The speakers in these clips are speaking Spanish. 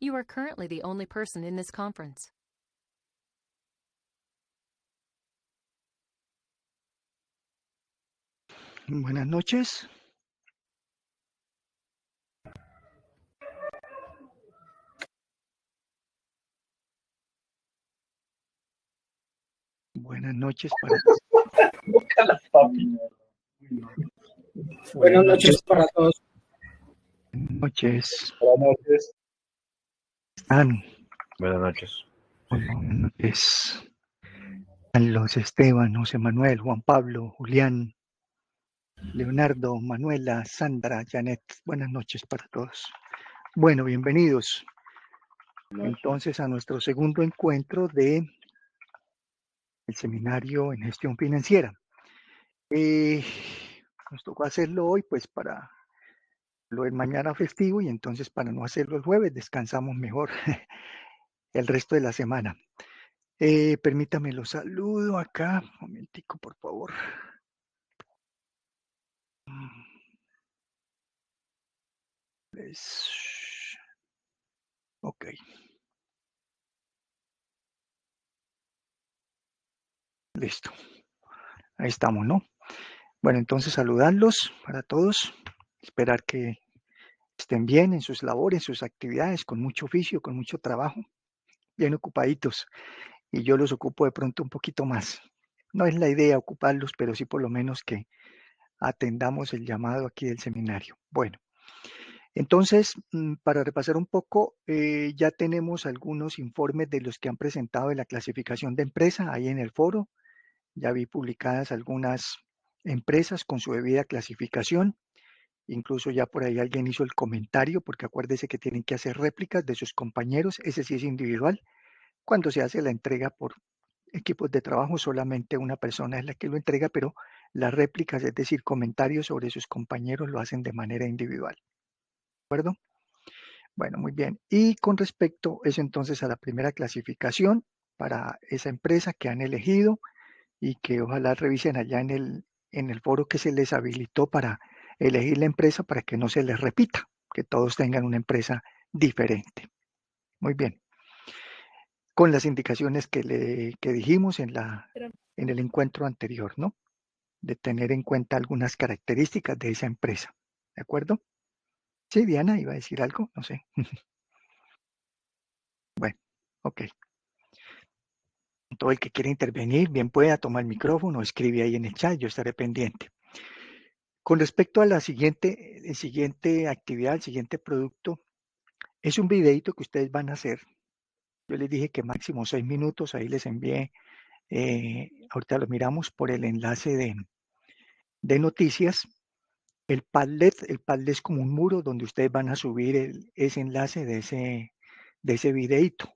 You are currently the only person in this conference. Buenas noches. Buenas noches para Buenas noches para todos. Buenas noches. Buenas noches. ¿Están? Buenas noches. Buenas noches. Carlos, Esteban, José Manuel, Juan Pablo, Julián, Leonardo, Manuela, Sandra, Janet. Buenas noches para todos. Bueno, bienvenidos entonces a nuestro segundo encuentro de el seminario en gestión financiera. Nos tocó hacerlo hoy pues para lo del mañana festivo y entonces para no hacerlo el jueves descansamos mejor el resto de la semana. Permítame lo saludo acá. Un momentico, por favor. Ok. Listo. Ahí estamos, ¿no? Bueno, entonces saludarlos para todos. Esperar que estén bien en sus labores, en sus actividades, con mucho oficio, con mucho trabajo, bien ocupaditos. Y yo los ocupo de pronto un poquito más. No es la idea ocuparlos, pero sí por lo menos que atendamos el llamado aquí del seminario. Bueno, entonces, para repasar un poco, ya tenemos algunos informes de los que han presentado de la clasificación de empresa ahí en el foro. Ya vi publicadas algunas empresas con su debida clasificación. Incluso ya por ahí alguien hizo el comentario, porque acuérdese que tienen que hacer réplicas de sus compañeros. Ese sí es individual. Cuando se hace la entrega por equipos de trabajo, solamente una persona es la que lo entrega, pero las réplicas, es decir, comentarios sobre sus compañeros, lo hacen de manera individual. ¿De acuerdo? Bueno, muy bien. Y con respecto eso entonces a la primera clasificación para esa empresa que han elegido y que ojalá revisen allá en el foro que se les habilitó para elegir la empresa para que no se les repita, que todos tengan una empresa diferente. Muy bien. Con las indicaciones que dijimos en el encuentro anterior, ¿no? De tener en cuenta algunas características de esa empresa. ¿De acuerdo? Sí, Diana, iba a decir algo, no sé. Bueno, ok. Todo el que quiera intervenir, bien pueda tomar el micrófono, escribe ahí en el chat, yo estaré pendiente. Con respecto a la siguiente actividad, el siguiente producto, es un videito que ustedes van a hacer. Yo les dije que máximo 6 minutos, ahí les envié, ahorita lo miramos por el enlace de noticias. El Padlet es como un muro donde ustedes van a subir ese enlace de ese videito.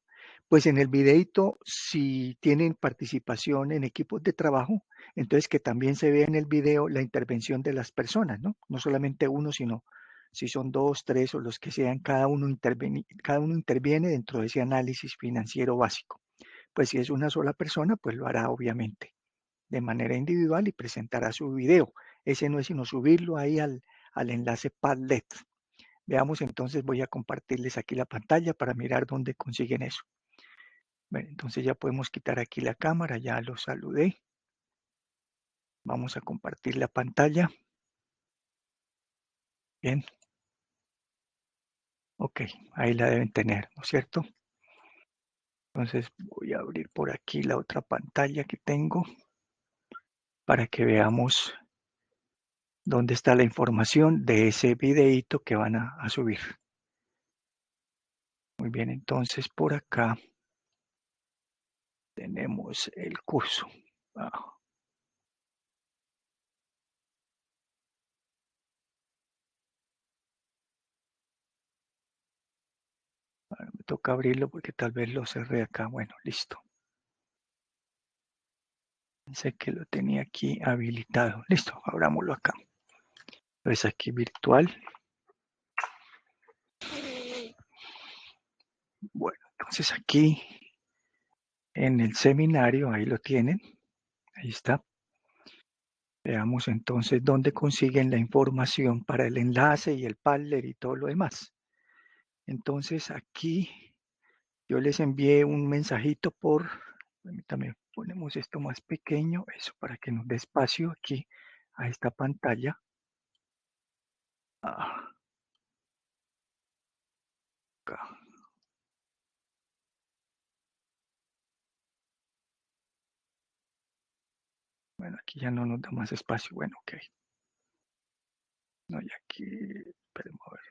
Pues en el videito, si tienen participación en equipos de trabajo, entonces que también se vea en el video la intervención de las personas, ¿no? No solamente uno, sino si son 2, 3 o los que sean, cada uno interviene dentro de ese análisis financiero básico. Pues si es una sola persona, pues lo hará obviamente de manera individual y presentará su video. Ese no es sino subirlo ahí al enlace Padlet. Veamos entonces, voy a compartirles aquí la pantalla para mirar dónde consiguen eso. Bueno, entonces ya podemos quitar aquí la cámara, ya los saludé. Vamos a compartir la pantalla. Bien. Ok, ahí la deben tener, ¿no es cierto? Entonces voy a abrir por aquí la otra pantalla que tengo para que veamos dónde está la información de ese videíto que van a subir. Muy bien, entonces por acá tenemos el curso. Ahora me toca abrirlo porque tal vez lo cerré acá. Bueno, listo. Pensé que lo tenía aquí habilitado. Listo, abrámoslo acá. Es aquí virtual. Bueno, entonces aquí en el seminario, ahí lo tienen. Ahí está. Veamos entonces dónde consiguen la información para el enlace y el Padlet y todo lo demás. Entonces aquí yo les envié un mensajito por, permítame, ponemos esto más pequeño, eso para que nos dé espacio aquí a esta pantalla. Acá. Bueno, aquí ya no nos da más espacio. Bueno, ok. No, y aquí, esperemos a ver.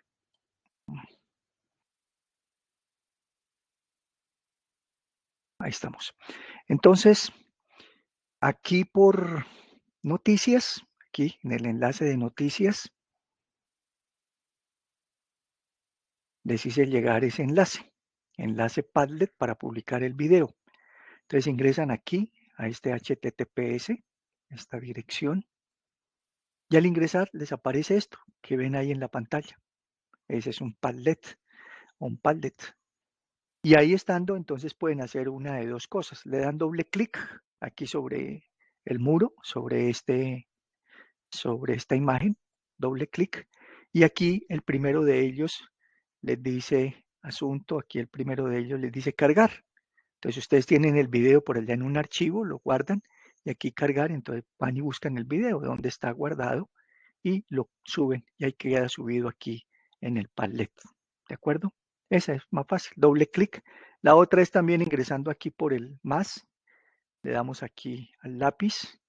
Ahí estamos. Entonces, aquí por noticias, aquí en el enlace de noticias, les hice llegar ese enlace Padlet para publicar el video. Entonces ingresan aquí a este HTTPS, esta dirección, y al ingresar les aparece esto que ven ahí en la pantalla. Ese es un Padlet. Y ahí estando, entonces pueden hacer una de dos cosas. Le dan doble clic aquí sobre el muro, sobre esta imagen, doble clic. Y aquí el primero de ellos les dice asunto, aquí el primero de ellos les dice cargar. Entonces ustedes tienen el video por allá en un archivo, lo guardan y aquí cargar, entonces van y buscan el video donde está guardado y lo suben y ahí queda subido aquí en el Padlet. ¿De acuerdo? Esa es más fácil, doble clic. La otra es también ingresando aquí por el más, le damos aquí al lápiz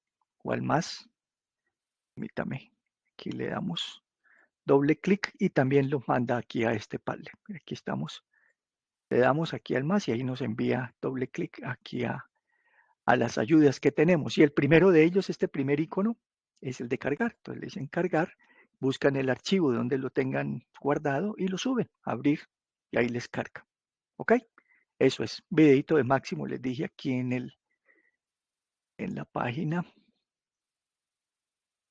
o al más, permítame, aquí le damos doble clic y también lo manda aquí a este Padlet. Aquí estamos, le damos aquí al más y ahí nos envía doble clic aquí a las ayudas que tenemos. Y el primero de ellos, este primer icono, es el de cargar. Entonces le dicen cargar, buscan el archivo donde lo tengan guardado y lo suben, abrir y ahí les carga. ¿Ok? Eso es, videito de Máximo, les dije aquí en la página.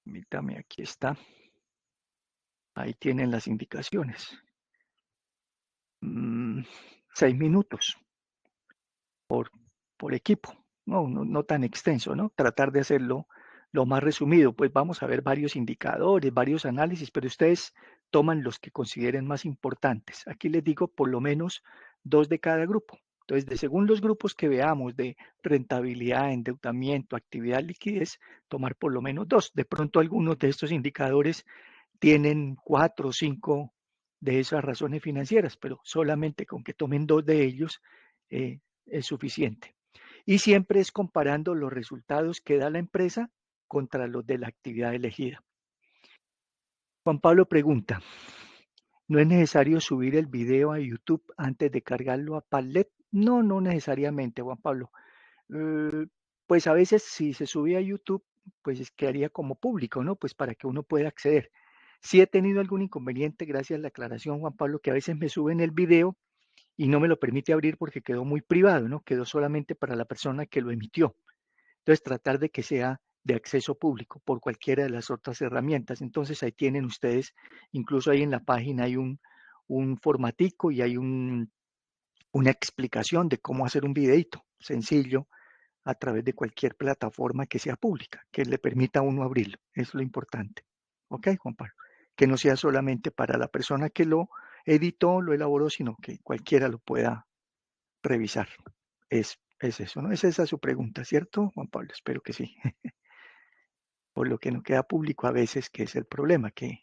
Permítame, aquí está. Ahí tienen las indicaciones. 6 minutos por equipo. No tan extenso, ¿no? Tratar de hacerlo lo más resumido. Pues vamos a ver varios indicadores, varios análisis, pero ustedes toman los que consideren más importantes. Aquí les digo por lo menos 2 de cada grupo. Entonces, según los grupos que veamos de rentabilidad, endeudamiento, actividad, liquidez, tomar por lo menos 2. De pronto algunos de estos indicadores tienen 4 o 5 de esas razones financieras, pero solamente con que tomen 2 de ellos es suficiente. Y siempre es comparando los resultados que da la empresa contra los de la actividad elegida. Juan Pablo pregunta, ¿no es necesario subir el video a YouTube antes de cargarlo a Padlet? No, no necesariamente, Juan Pablo. Pues a veces si se sube a YouTube, pues quedaría como público, ¿no? Pues para que uno pueda acceder. Sí he tenido algún inconveniente, gracias a la aclaración, Juan Pablo, que a veces me suben el video y no me lo permite abrir porque quedó muy privado, ¿no? Quedó solamente para la persona que lo emitió. Entonces, tratar de que sea de acceso público por cualquiera de las otras herramientas. Entonces, ahí tienen ustedes, incluso ahí en la página hay un formatico y hay una explicación de cómo hacer un videito sencillo a través de cualquier plataforma que sea pública, que le permita a uno abrirlo. Eso es lo importante. ¿Ok, Juan Pablo? Que no sea solamente para la persona que lo editó, lo elaboró, sino que cualquiera lo pueda revisar. Es eso, ¿no? Es esa su pregunta, ¿cierto, Juan Pablo? Espero que sí. Por lo que no queda público a veces, que es el problema, que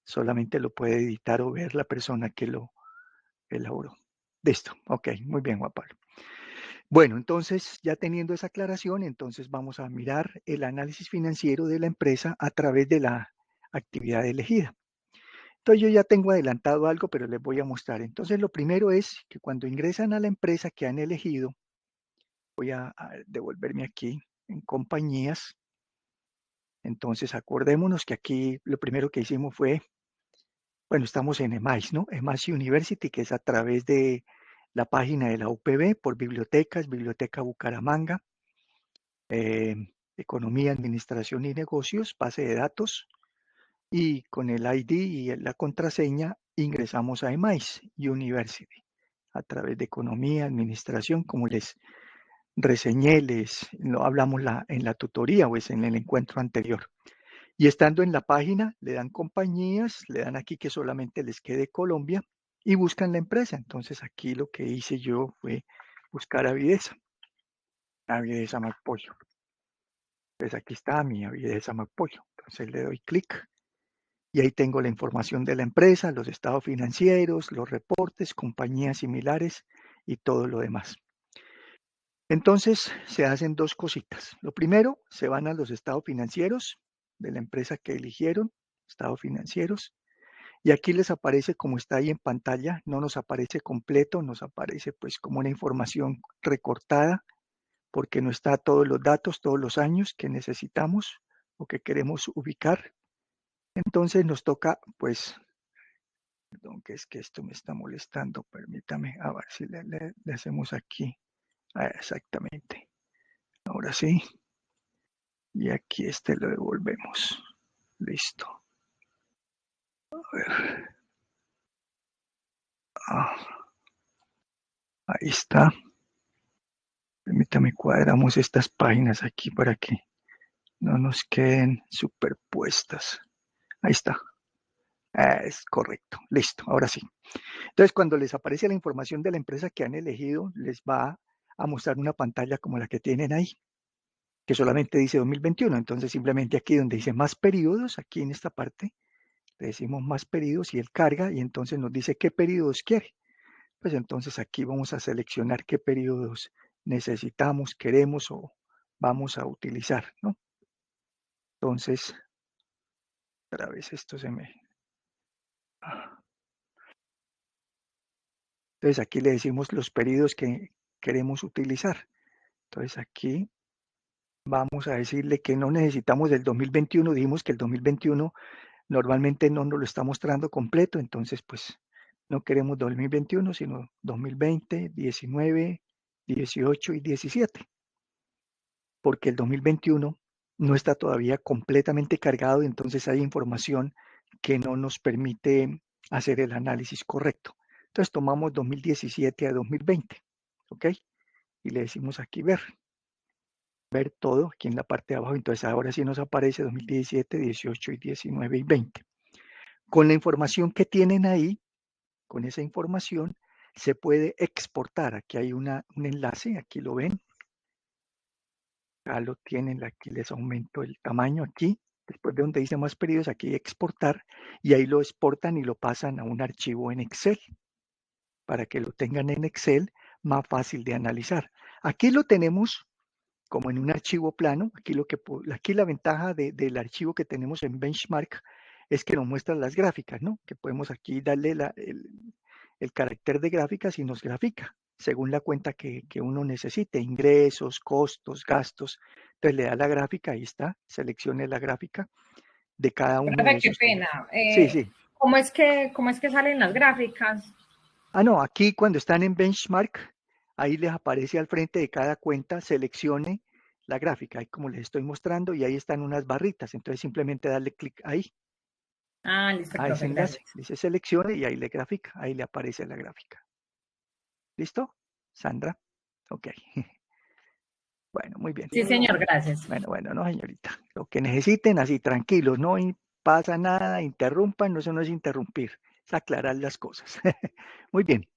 solamente lo puede editar o ver la persona que lo elaboró. Listo, ok, muy bien, Juan Pablo. Bueno, entonces, ya teniendo esa aclaración, entonces vamos a mirar el análisis financiero de la empresa a través de la actividad elegida. Entonces, yo ya tengo adelantado algo, pero les voy a mostrar. Entonces, lo primero es que cuando ingresan a la empresa que han elegido, voy a devolverme aquí en compañías. Entonces, acordémonos que aquí lo primero que hicimos fue, bueno, estamos en EMAIS, ¿no? EMAIS University, que es a través de la página de la UPB por bibliotecas, Biblioteca Bucaramanga, Economía, Administración y Negocios, base de datos, y con el ID y la contraseña ingresamos a EMAIS University a través de Economía, Administración, como les reseñé, lo hablamos en la tutoría o es en el encuentro anterior. Y estando en la página, le dan compañías, le dan aquí que solamente les quede Colombia y buscan la empresa. Entonces aquí lo que hice yo fue buscar Avidesa McPollo. Pues aquí está mi Avidesa McPollo. Entonces le doy clic y ahí tengo la información de la empresa, los estados financieros, los reportes, compañías similares y todo lo demás. Entonces se hacen dos cositas. Lo primero, se van a los estados financieros de la empresa que eligieron, estados financieros, y aquí les aparece como está ahí en pantalla, no nos aparece completo, nos aparece pues como una información recortada, porque no está todos los datos, todos los años que necesitamos o que queremos ubicar. Entonces nos toca pues, perdón, que es que esto me está molestando, permítame, a ver si le hacemos aquí, exactamente. Ahora sí. Y aquí lo devolvemos. Listo. A ver. Ahí está. Permítame, cuadramos estas páginas aquí para que no nos queden superpuestas. Ahí está. Es correcto. Listo. Ahora sí. Entonces, cuando les aparece la información de la empresa que han elegido, les va a mostrar una pantalla como la que tienen ahí, que solamente dice 2021. Entonces, simplemente aquí donde dice más periodos, aquí en esta parte, le decimos más periodos y él carga y entonces nos dice qué periodos quiere. Pues entonces aquí vamos a seleccionar qué periodos necesitamos, queremos o vamos a utilizar, ¿no? Entonces, otra vez esto se me... Entonces aquí le decimos los periodos que queremos utilizar. Entonces aquí vamos a decirle que no necesitamos del 2021. Dijimos que el 2021 normalmente no nos lo está mostrando completo, entonces pues no queremos 2021, sino 2020, 19, 18 y 17. Porque el 2021 no está todavía completamente cargado y entonces hay información que no nos permite hacer el análisis correcto. Entonces tomamos 2017 a 2020, ¿ok? Y le decimos aquí ver todo aquí en la parte de abajo. Entonces ahora sí nos aparece 2017, 18 y 19 y 20. Con la información que tienen ahí, con esa información, se puede exportar. Aquí hay un enlace, aquí lo ven. Ya lo tienen, aquí les aumento el tamaño aquí, después de donde dice más periodos, aquí exportar, y ahí lo exportan y lo pasan a un archivo en Excel, para que lo tengan en Excel, más fácil de analizar. Aquí lo tenemos como en un archivo plano, aquí la ventaja del archivo que tenemos en Benchmark es que nos muestra las gráficas, ¿no? Que podemos aquí darle el carácter de gráficas y nos grafica según la cuenta que uno necesite, ingresos, costos, gastos. Entonces le da la gráfica, ahí está, seleccione la gráfica de cada uno de Qué esos. pena. Sí. ¿Cómo es que salen las gráficas? No, aquí cuando están en Benchmark, ahí les aparece al frente de cada cuenta, seleccione la gráfica, ahí como les estoy mostrando, y ahí están unas barritas, entonces simplemente darle clic ahí, Listo, a ese profe, enlace, gracias. dice seleccione y ahí le grafica, ahí le aparece la gráfica. ¿Listo? Sandra. Ok. Bueno, muy bien. Sí, señor, gracias. Bueno, no, señorita. Lo que necesiten, así tranquilos, no pasa nada, interrumpan, eso no es interrumpir, es aclarar las cosas. Muy bien.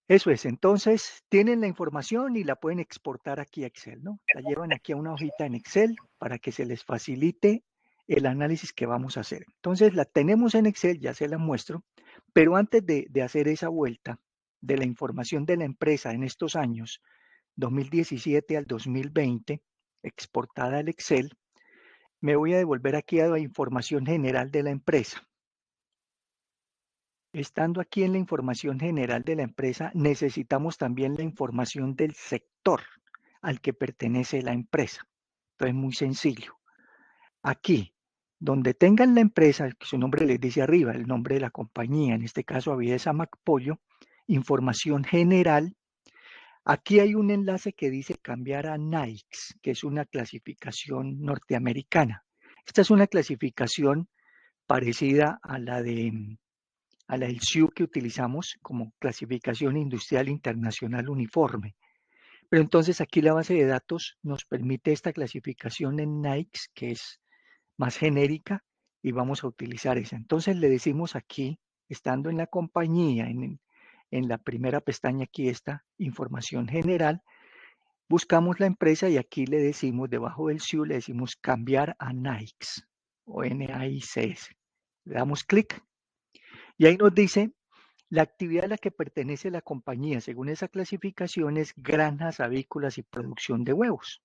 Eso es, entonces tienen la información y la pueden exportar aquí a Excel, ¿no? La llevan aquí a una hojita en Excel para que se les facilite el análisis que vamos a hacer. Entonces la tenemos en Excel, ya se la muestro, pero antes de hacer esa vuelta de la información de la empresa en estos años, 2017 al 2020, exportada al Excel, me voy a devolver aquí a la información general de la empresa. Estando aquí en la información general de la empresa, necesitamos también la información del sector al que pertenece la empresa. Entonces, muy sencillo. Aquí, donde tengan la empresa, su nombre les dice arriba, el nombre de la compañía, en este caso Avidesa McPollo, información general. Aquí hay un enlace que dice cambiar a NAICS, que es una clasificación norteamericana. Esta es una clasificación parecida a la del SIU que utilizamos como clasificación industrial internacional uniforme. Pero entonces aquí la base de datos nos permite esta clasificación en NAICS, que es más genérica, y vamos a utilizar esa. Entonces le decimos aquí, estando en la compañía, en la primera pestaña aquí está información general, buscamos la empresa y aquí le decimos, debajo del SIU, le decimos cambiar a NAICS o NAICS. Le damos clic y ahí nos dice la actividad a la que pertenece la compañía, según esa clasificación, es granjas avícolas y producción de huevos.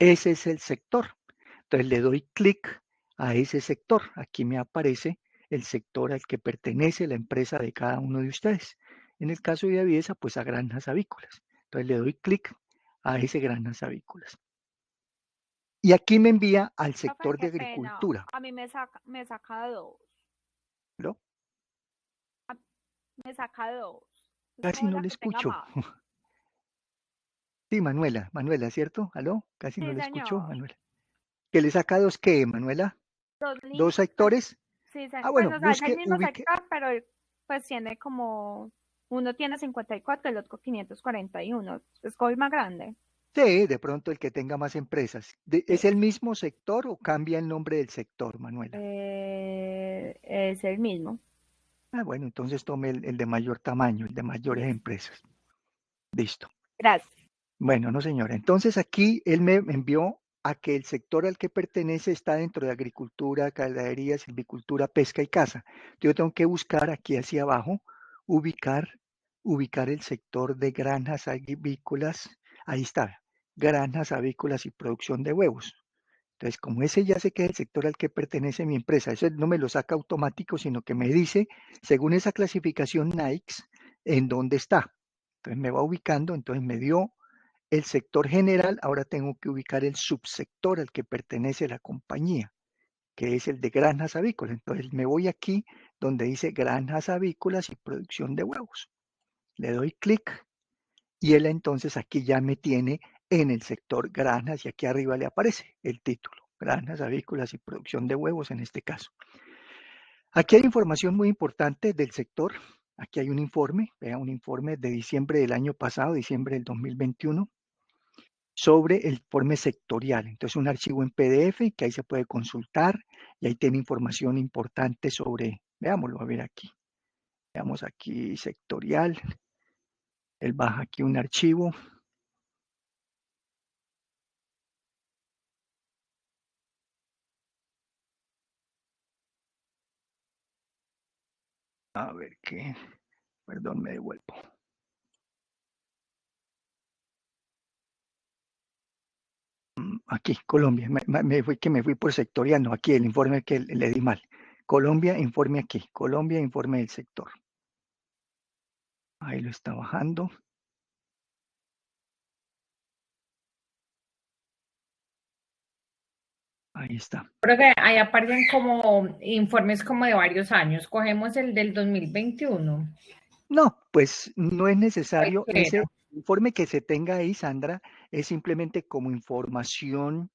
Ese es el sector. Entonces le doy clic a ese sector. Aquí me aparece el sector al que pertenece la empresa de cada uno de ustedes. En el caso de Aviesa, pues a granjas avícolas. Entonces le doy clic a ese granjas avícolas. Y aquí me envía al Profe, sector de qué pena. agricultura. A mí me saca 2. ¿No? Me saca 2. Casi Escoge no la le que tenga escucho. más. Sí, Manuela, ¿cierto? ¿Aló? Casi no Sí, le escucho, señor. Manuela. ¿Que le saca dos qué, Manuela? 2 ¿Dos links. sectores? Sí, Ah, pues bueno, o sea, es el busque, mismo ubique. sector, pero pues tiene como, uno tiene 54, el otro 541. Escoge más grande. Sí, de pronto el que tenga más empresas. ¿Es Sí. el mismo sector o cambia el nombre del sector, Manuela? Es el mismo. Ah, bueno, entonces tome el de mayor tamaño, el de mayores Listo. empresas. Listo. Gracias. Bueno, no señora. Entonces aquí él me envió a que el sector al que pertenece está dentro de agricultura, ganadería, silvicultura, pesca y caza. Yo tengo que buscar aquí hacia abajo, ubicar el sector de granjas avícolas. Ahí está, granjas avícolas y producción de huevos. Entonces, como ese ya sé que es el sector al que pertenece mi empresa, eso no me lo saca automático, sino que me dice, según esa clasificación NAICS, en dónde está. Entonces me va ubicando, entonces me dio el sector general, ahora tengo que ubicar el subsector al que pertenece la compañía, que es el de granjas avícolas. Entonces me voy aquí donde dice granjas avícolas y producción de huevos. Le doy clic y él entonces aquí ya me tiene en el sector granjas y aquí arriba le aparece el título, granjas avícolas y producción de huevos en este caso. Aquí hay información muy importante del sector. Aquí hay un informe, vea, un informe de diciembre del año pasado, diciembre del 2021, sobre el informe sectorial. Entonces un archivo en PDF que ahí se puede consultar y ahí tiene información importante sobre, veámoslo, a ver aquí. Veamos aquí sectorial. Él baja aquí un archivo. A ver qué, perdón, me devuelvo. Aquí, Colombia, me fui por sectorial, no, aquí el informe que le di mal. Colombia, informe aquí, Colombia, informe del sector. Ahí lo está bajando. Ahí está. Creo que ahí aparecen como informes como de varios años. Cogemos el del 2021. No, pues no es necesario. Cualquiera. Ese informe que se tenga ahí, Sandra, es simplemente como información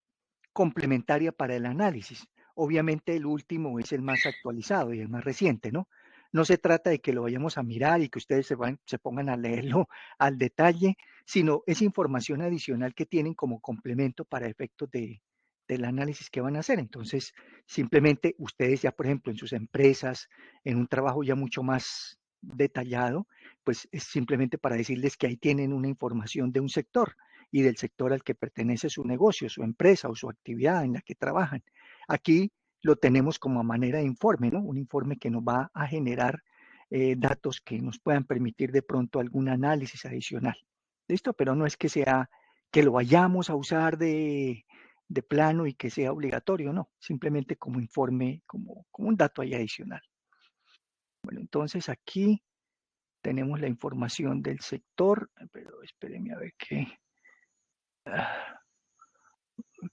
complementaria para el análisis. Obviamente el último es el más actualizado y el más reciente, ¿no? No se trata de que lo vayamos a mirar y que ustedes se pongan a leerlo al detalle, sino es información adicional que tienen como complemento para efectos del análisis que van a hacer. Entonces, simplemente ustedes ya, por ejemplo, en sus empresas, en un trabajo ya mucho más detallado, pues es simplemente para decirles que ahí tienen una información de un sector y del sector al que pertenece su negocio, su empresa o su actividad en la que trabajan. Aquí lo tenemos como manera de informe, ¿no? Un informe que nos va a generar datos que nos puedan permitir de pronto algún análisis adicional. ¿Listo? Pero no es que sea que lo vayamos a usar de plano y que sea obligatorio, no. Simplemente como informe, como un dato ahí adicional. Bueno, entonces aquí tenemos la información del sector, pero espérenme a ver qué.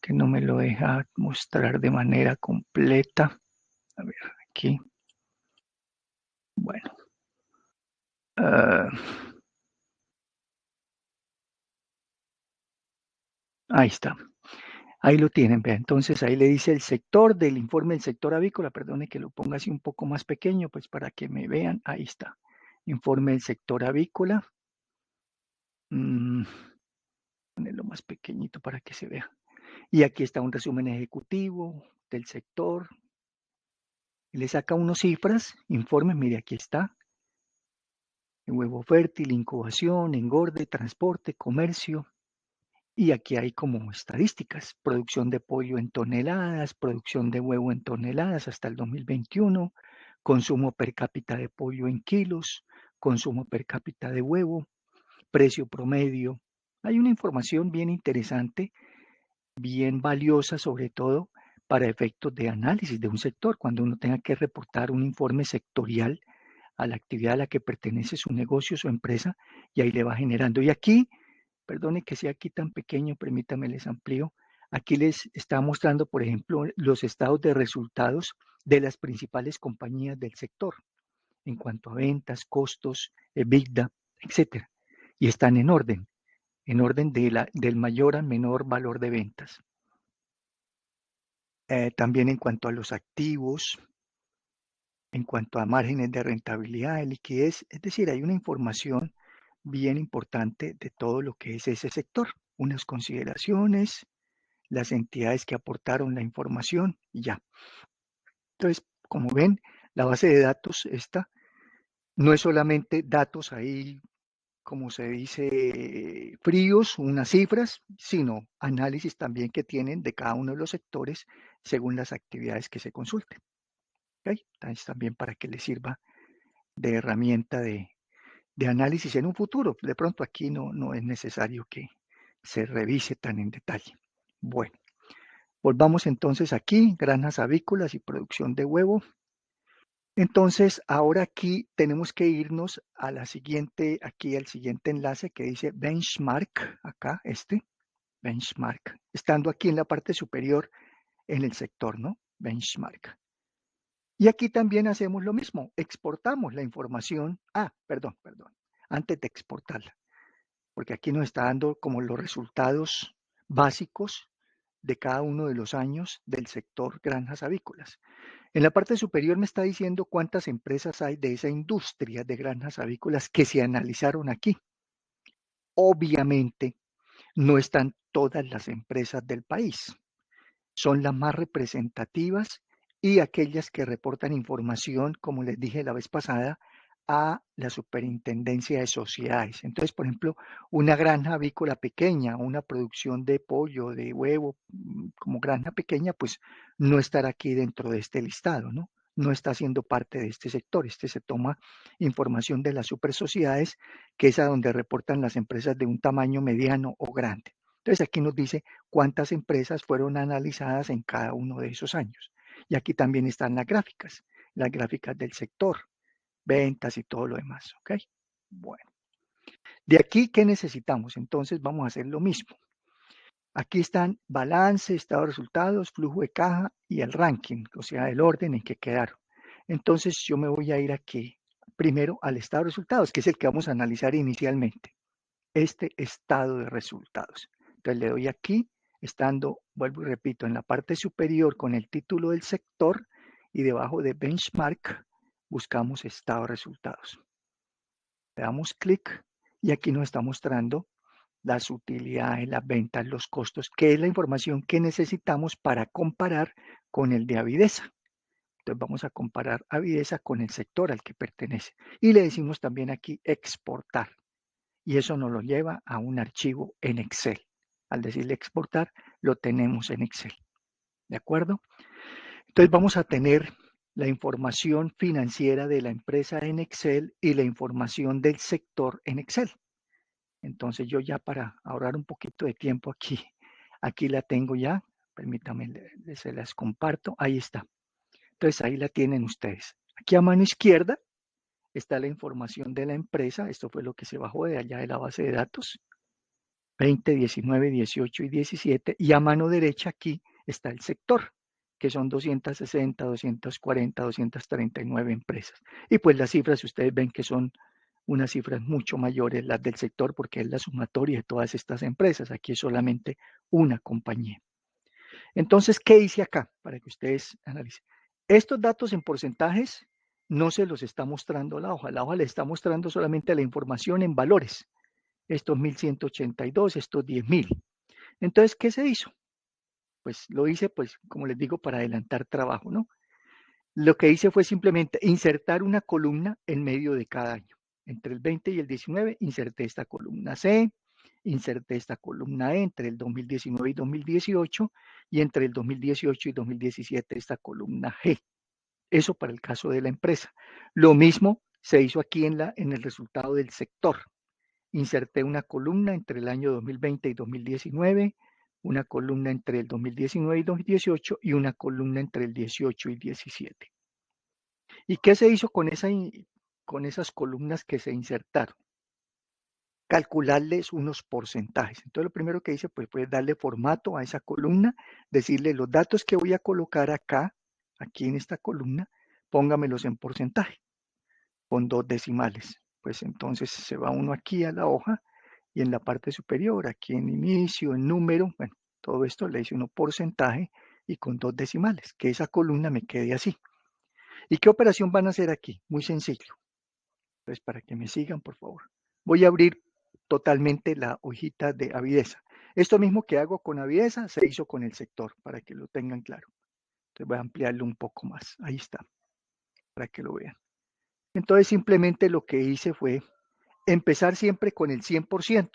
Que no me lo deja mostrar de manera completa. A ver, aquí. Bueno. Ahí está. Ahí lo tienen, vea. Entonces ahí le dice el sector del informe del sector avícola. Perdone que lo ponga así un poco más pequeño, pues para que me vean. Ahí está. Informe del sector avícola. Ponerlo más pequeñito para que se vea. Y aquí está un resumen ejecutivo del sector. y le saca unas cifras, informes, mire, aquí está. Huevo fértil, incubación, engorde, transporte, comercio. Y aquí hay como estadísticas, producción de pollo en toneladas, producción de huevo en toneladas hasta el 2021, consumo per cápita de pollo en kilos, consumo per cápita de huevo, precio promedio. Hay una información bien interesante, bien valiosa sobre todo para efectos de análisis de un sector, cuando uno tenga que reportar un informe sectorial a la actividad a la que pertenece su negocio, su empresa, y ahí le va generando. Y aquí, perdone que sea aquí tan pequeño, permítame les amplío. Aquí les está mostrando, por ejemplo, los estados de resultados de las principales compañías del sector en cuanto a ventas, costos, EBITDA, etcétera. Y están en orden del mayor al menor valor de ventas. También en cuanto a los activos, en cuanto a márgenes de rentabilidad, de liquidez, es decir, hay una información bien importante de todo lo que es ese sector, unas consideraciones, las entidades que aportaron la información y ya. Entonces, como ven, la base de datos esta no es solamente datos ahí, como se dice, fríos, unas cifras, sino análisis también que tienen de cada uno de los sectores según las actividades que se consulten. ¿Okay? Entonces, también para que les sirva de herramienta de análisis en un futuro. De pronto aquí no es necesario que se revise tan en detalle. Bueno, volvamos entonces aquí, granjas avícolas y producción de huevo. Entonces, ahora aquí tenemos que irnos a la siguiente, aquí al siguiente enlace que dice benchmark, acá, benchmark, estando aquí en la parte superior en el sector, ¿no? Benchmark. Y aquí también hacemos lo mismo, exportamos la información, perdón, antes de exportarla, porque aquí nos está dando como los resultados básicos de cada uno de los años del sector granjas avícolas. En la parte superior me está diciendo cuántas empresas hay de esa industria de granjas avícolas que se analizaron aquí. Obviamente, no están todas las empresas del país. Son las más representativas y aquellas que reportan información, como les dije la vez pasada, a la Superintendencia de Sociedades. Entonces, por ejemplo, una granja avícola pequeña, una producción de pollo, de huevo, como granja pequeña, pues no estará aquí dentro de este listado, ¿no? No está siendo parte de este sector. Se toma información de las supersociedades, que es a donde reportan las empresas de un tamaño mediano o grande. Entonces, aquí nos dice cuántas empresas fueron analizadas en cada uno de esos años. Y aquí también están las gráficas del sector, ventas y todo lo demás, ¿ok? Bueno, de aquí, ¿qué necesitamos? Entonces vamos a hacer lo mismo. Aquí están balance, estado de resultados, flujo de caja y el ranking, o sea, el orden en que quedaron. Entonces yo me voy a ir aquí primero al estado de resultados, que es el que vamos a analizar inicialmente. Este estado de resultados. Entonces le doy aquí, estando, vuelvo y repito, en la parte superior con el título del sector y debajo de benchmark buscamos estado de resultados. Le damos clic y aquí nos está mostrando las utilidades, las ventas, los costos, que es la información que necesitamos para comparar con el de Avidesa. Entonces vamos a comparar Avidesa con el sector al que pertenece. Y le decimos también aquí exportar. Y eso nos lo lleva a un archivo en Excel. Al decirle exportar, lo tenemos en Excel. ¿De acuerdo? Entonces vamos a tener la información financiera de la empresa en Excel y la información del sector en Excel. Entonces yo ya para ahorrar un poquito de tiempo aquí la tengo ya. Permítanme, se las comparto. Ahí está. Entonces ahí la tienen ustedes. Aquí a mano izquierda está la información de la empresa. Esto fue lo que se bajó de allá de la base de datos. 20, 19, 18 y 17. Y a mano derecha aquí está el sector, que son 260, 240, 239 empresas. Y pues las cifras ustedes ven que son unas cifras mucho mayores las del sector porque es la sumatoria de todas estas empresas. Aquí es solamente una compañía. Entonces, ¿qué hice acá? Para que ustedes analicen. Estos datos en porcentajes no se los está mostrando la hoja. La hoja le está mostrando solamente la información en valores. Estos 1.182, estos 10.000. Entonces, ¿qué se hizo? Pues lo hice, pues, como les digo, para adelantar trabajo, ¿no? Lo que hice fue simplemente insertar una columna en medio de cada año. Entre el 20 y el 19 inserté esta columna C, inserté esta columna E entre el 2019 y 2018 y entre el 2018 y 2017 esta columna G. Eso para el caso de la empresa. Lo mismo se hizo aquí en el resultado del sector. Inserté una columna entre el año 2020 y 2019, una columna entre el 2019 y 2018 y una columna entre el 18 y 17. ¿Y qué se hizo con esas columnas que se insertaron? Calcularles unos porcentajes. Entonces lo primero que hice pues, fue darle formato a esa columna, decirle los datos que voy a colocar acá, aquí en esta columna, póngamelos en porcentaje, con 2 decimales. Pues entonces se va uno aquí a la hoja y en la parte superior, aquí en inicio, en número, bueno, todo esto le hice uno porcentaje y con 2 decimales, que esa columna me quede así. ¿Y qué operación van a hacer aquí? Muy sencillo. Entonces, para que me sigan, por favor. Voy a abrir totalmente la hojita de Avidesa. Esto mismo que hago con Avidesa se hizo con el sector, para que lo tengan claro. Entonces voy a ampliarlo un poco más. Ahí está, para que lo vean. Entonces simplemente lo que hice fue empezar siempre con el 100%.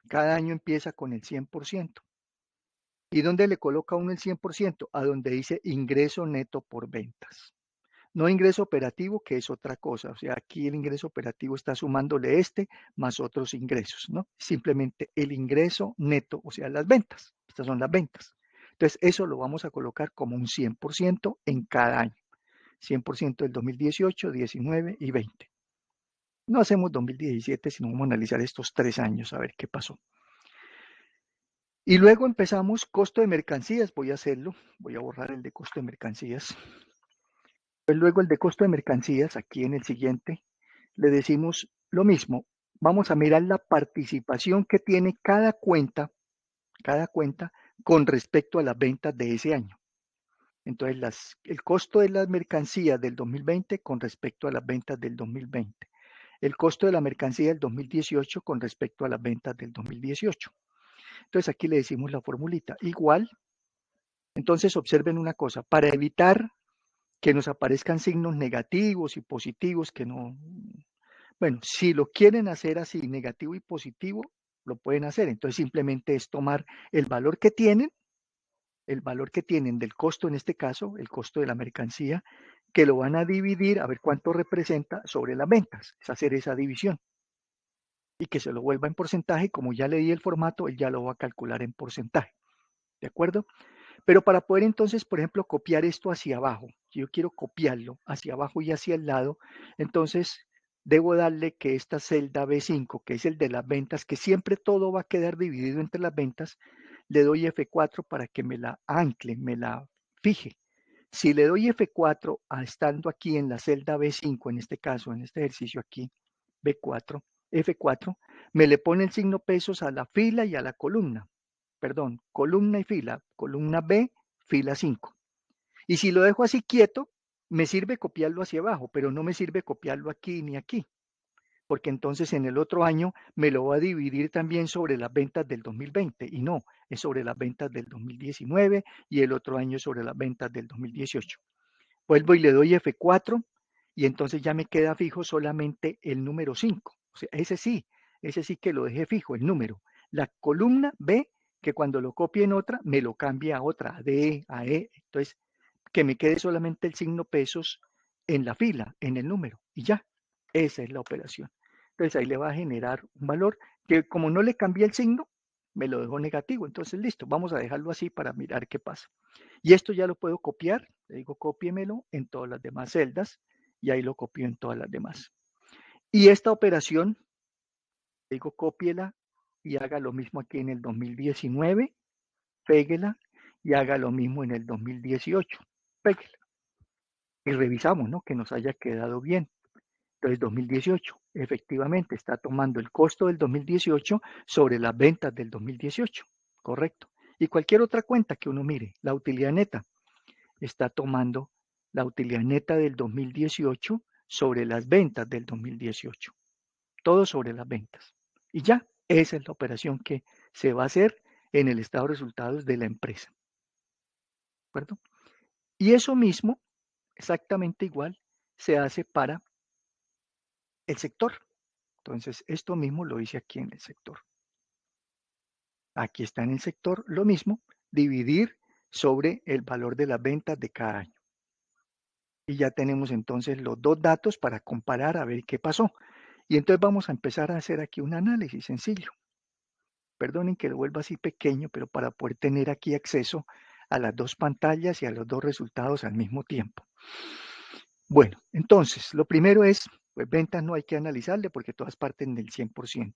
Cada año empieza con el 100%. ¿Y dónde le coloca uno el 100%? A donde dice ingreso neto por ventas. No ingreso operativo, que es otra cosa. O sea, aquí el ingreso operativo está sumándole este más otros ingresos, ¿no? Simplemente el ingreso neto, o sea, las ventas. Estas son las ventas. Entonces, eso lo vamos a colocar como un 100% en cada año. 100% del 2018, 19 y 20. No hacemos 2017, sino vamos a analizar estos 3 años, a ver qué pasó. Y luego empezamos costo de mercancías. Voy a hacerlo. Voy a borrar el de costo de mercancías. Pues luego el de costo de mercancías, aquí en el siguiente, le decimos lo mismo. Vamos a mirar la participación que tiene cada cuenta con respecto a las ventas de ese año. Entonces, el costo de las mercancías del 2020 con respecto a las ventas del 2020. El costo de la mercancía del 2018 con respecto a las ventas del 2018. Entonces, aquí le decimos la formulita. Igual, entonces observen una cosa, para evitar que nos aparezcan signos negativos y positivos que no... Bueno, si lo quieren hacer así, negativo y positivo, lo pueden hacer. Entonces simplemente es tomar el valor que tienen del costo en este caso, el costo de la mercancía, que lo van a dividir a ver cuánto representa sobre las ventas. Es hacer esa división. Y que se lo vuelva en porcentaje, como ya le di el formato, él ya lo va a calcular en porcentaje. ¿De acuerdo? Pero para poder entonces, por ejemplo, copiar esto hacia abajo, si yo quiero copiarlo hacia abajo y hacia el lado, entonces debo darle que esta celda B5, que es el de las ventas, que siempre todo va a quedar dividido entre las ventas, le doy F4 para que me la ancle, me la fije. Si le doy F4 estando aquí en la celda B5, en este caso, en este ejercicio aquí, B4, F4, me le pone el signo pesos a la fila y a la columna. Perdón, columna y fila, columna B, fila 5. Y si lo dejo así quieto, me sirve copiarlo hacia abajo, pero no me sirve copiarlo aquí ni aquí, porque entonces en el otro año me lo va a dividir también sobre las ventas del 2020, y no, es sobre las ventas del 2019 y el otro año sobre las ventas del 2018. Vuelvo y le doy F4 y entonces ya me queda fijo solamente el número 5. O sea, ese sí que lo dejé fijo, el número. La columna B, que cuando lo copie en otra, me lo cambia a otra, a D, a E. Entonces, que me quede solamente el signo pesos en la fila, en el número. Y ya, esa es la operación. Entonces ahí le va a generar un valor que como no le cambié el signo, me lo dejó negativo. Entonces, listo, vamos a dejarlo así para mirar qué pasa. Y esto ya lo puedo copiar, le digo cópiemelo en todas las demás celdas y ahí lo copio en todas las demás. Y esta operación, le digo cópiela y haga lo mismo aquí en el 2019, péguela y haga lo mismo en el 2018, péguela. Y revisamos, ¿no? Que nos haya quedado bien. Entonces 2018, efectivamente está tomando el costo del 2018 sobre las ventas del 2018, correcto. Y cualquier otra cuenta que uno mire, la utilidad neta, está tomando la utilidad neta del 2018 sobre las ventas del 2018. Todo sobre las ventas. Y ya, esa es la operación que se va a hacer en el estado de resultados de la empresa. ¿De acuerdo? Y eso mismo exactamente igual se hace para el sector. Entonces, esto mismo lo hice aquí en el sector. Aquí está en el sector lo mismo, dividir sobre el valor de las ventas de cada año. Y ya tenemos entonces los dos datos para comparar a ver qué pasó. Y entonces vamos a empezar a hacer aquí un análisis sencillo. Perdonen que lo vuelva así pequeño, pero para poder tener aquí acceso a las dos pantallas y a los dos resultados al mismo tiempo. Bueno, entonces, lo primero es, pues ventas no hay que analizarle porque todas parten del 100%.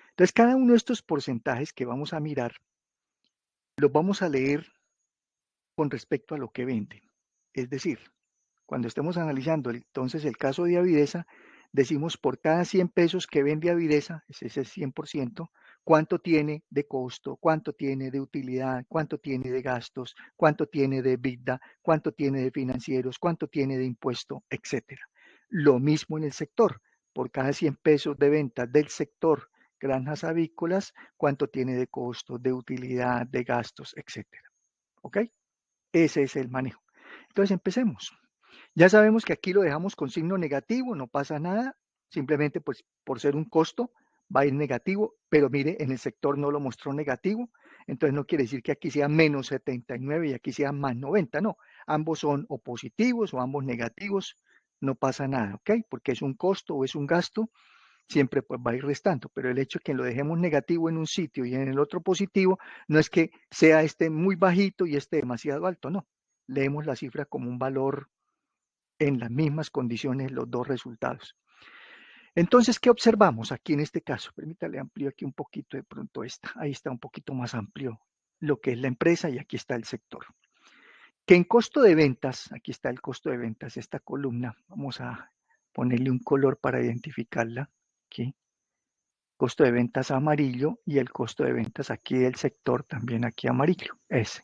Entonces, cada uno de estos porcentajes que vamos a mirar, los vamos a leer con respecto a lo que venden. Es decir, cuando estemos analizando entonces el caso de Avidesa, decimos por cada 100 pesos que vende Avidesa, ese es el 100%, cuánto tiene de costo, cuánto tiene de utilidad, cuánto tiene de gastos, cuánto tiene de EBITDA, cuánto tiene de financieros, cuánto tiene de impuesto, etcétera. Lo mismo en el sector, por cada 100 pesos de ventas del sector granjas avícolas, cuánto tiene de costo, de utilidad, de gastos, etcétera. ¿Ok? Ese es el manejo. Entonces empecemos. Ya sabemos que aquí lo dejamos con signo negativo, no pasa nada, simplemente pues por ser un costo va a ir negativo, pero mire, en el sector no lo mostró negativo, entonces no quiere decir que aquí sea menos 79 y aquí sea más 90, no, ambos son o positivos o ambos negativos, no pasa nada, ¿ok? Porque es un costo o es un gasto, siempre pues va a ir restando, pero el hecho de que lo dejemos negativo en un sitio y en el otro positivo, no es que sea este muy bajito y este demasiado alto, no, leemos la cifra como un valor en las mismas condiciones los dos resultados. Entonces, ¿qué observamos aquí en este caso? Permítale amplio aquí un poquito de pronto esta. Ahí está un poquito más amplio lo que es la empresa y aquí está el sector. Que en costo de ventas, aquí está el costo de ventas, esta columna, vamos a ponerle un color para identificarla. Aquí. Costo de ventas amarillo y el costo de ventas aquí del sector también aquí amarillo, ese.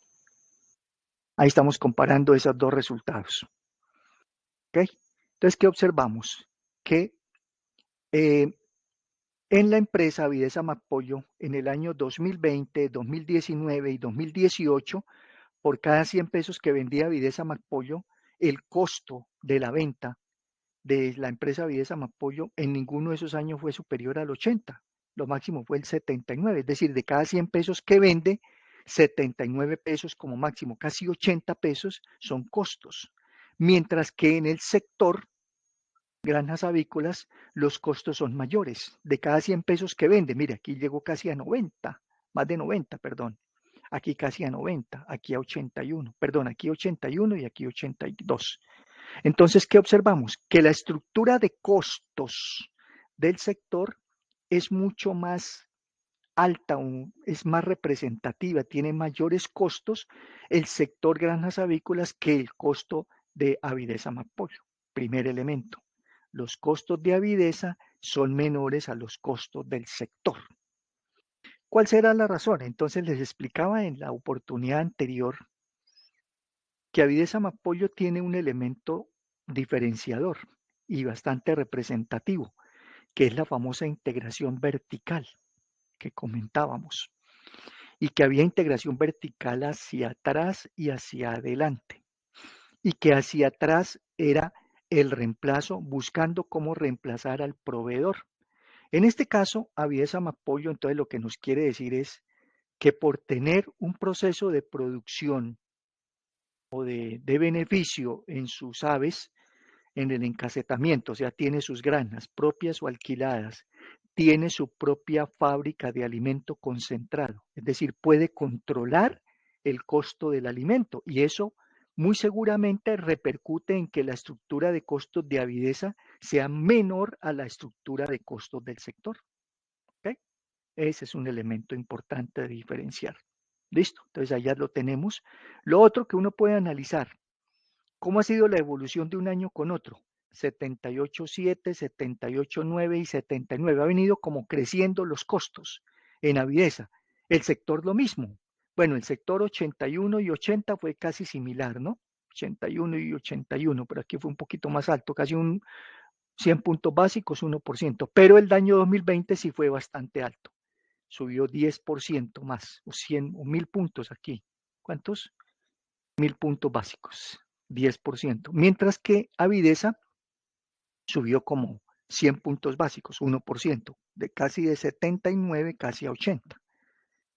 Ahí estamos comparando esos dos resultados. ¿Ok? Entonces, ¿qué observamos? Que en la empresa Avidesa Macpollo, en el año 2020, 2019 y 2018, por cada 100 pesos que vendía Avidesa Macpollo, el costo de la venta de la empresa Avidesa Macpollo en ninguno de esos años fue superior al 80. Lo máximo fue el 79, es decir, de cada 100 pesos que vende, 79 pesos como máximo, casi 80 pesos son costos. Mientras que en el sector granjas avícolas, los costos son mayores. De cada 100 pesos que vende, mire, aquí llegó casi a 90, más de 90, perdón. Aquí casi a 90, aquí a 81, perdón, aquí 81 y aquí 82. Entonces, ¿qué observamos? Que la estructura de costos del sector es mucho más alta, es más representativa, tiene mayores costos el sector granjas avícolas que el costo de Avidesa Macpollo. Primer elemento. Los costos de Avidesa son menores a los costos del sector. ¿Cuál será la razón? Entonces les explicaba en la oportunidad anterior que Avidesa Macpollo tiene un elemento diferenciador y bastante representativo, que es la famosa integración vertical que comentábamos, y que había integración vertical hacia atrás y hacia adelante, y que hacia atrás era el reemplazo, buscando cómo reemplazar al proveedor. En este caso, Avidesa Macpollo, entonces lo que nos quiere decir es que por tener un proceso de producción o de beneficio en sus aves, en el encasetamiento, o sea, tiene sus granjas propias o alquiladas, tiene su propia fábrica de alimento concentrado, es decir, puede controlar el costo del alimento y eso muy seguramente repercute en que la estructura de costos de Avidesa sea menor a la estructura de costos del sector. ¿Okay? Ese es un elemento importante de diferenciar. Listo, entonces allá lo tenemos. Lo otro que uno puede analizar, ¿cómo ha sido la evolución de un año con otro? 78.7, 78.9 y 79. Ha venido como creciendo los costos en Avidesa. El sector lo mismo. Bueno, el sector 81 y 80 fue casi similar, ¿no? 81 y 81, pero aquí fue un poquito más alto, casi un 100 puntos básicos, 1%. Pero el año 2020 sí fue bastante alto. Subió 10% más, o 100 o 1000 puntos aquí. ¿Cuántos? 1000 puntos básicos. 10%, mientras que Avidesa subió como 100 puntos básicos, 1%, de casi de 79 casi a 80.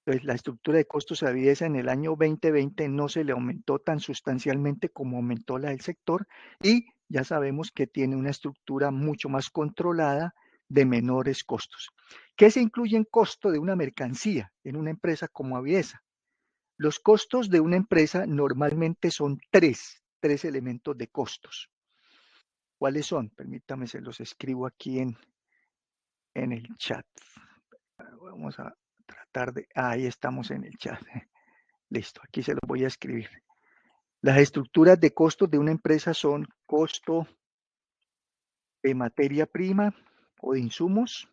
Entonces, la estructura de costos de Avidesa en el año 2020 no se le aumentó tan sustancialmente como aumentó la del sector, y ya sabemos que tiene una estructura mucho más controlada de menores costos. ¿Qué se incluye en costo de una mercancía en una empresa como Avidesa? Los costos de una empresa normalmente son tres elementos de costos. ¿Cuáles son? Permítame, se los escribo aquí en el chat. Vamos a tratar de... ahí estamos en el chat. Listo, aquí se los voy a escribir. Las estructuras de costos de una empresa son costo de materia prima o de insumos,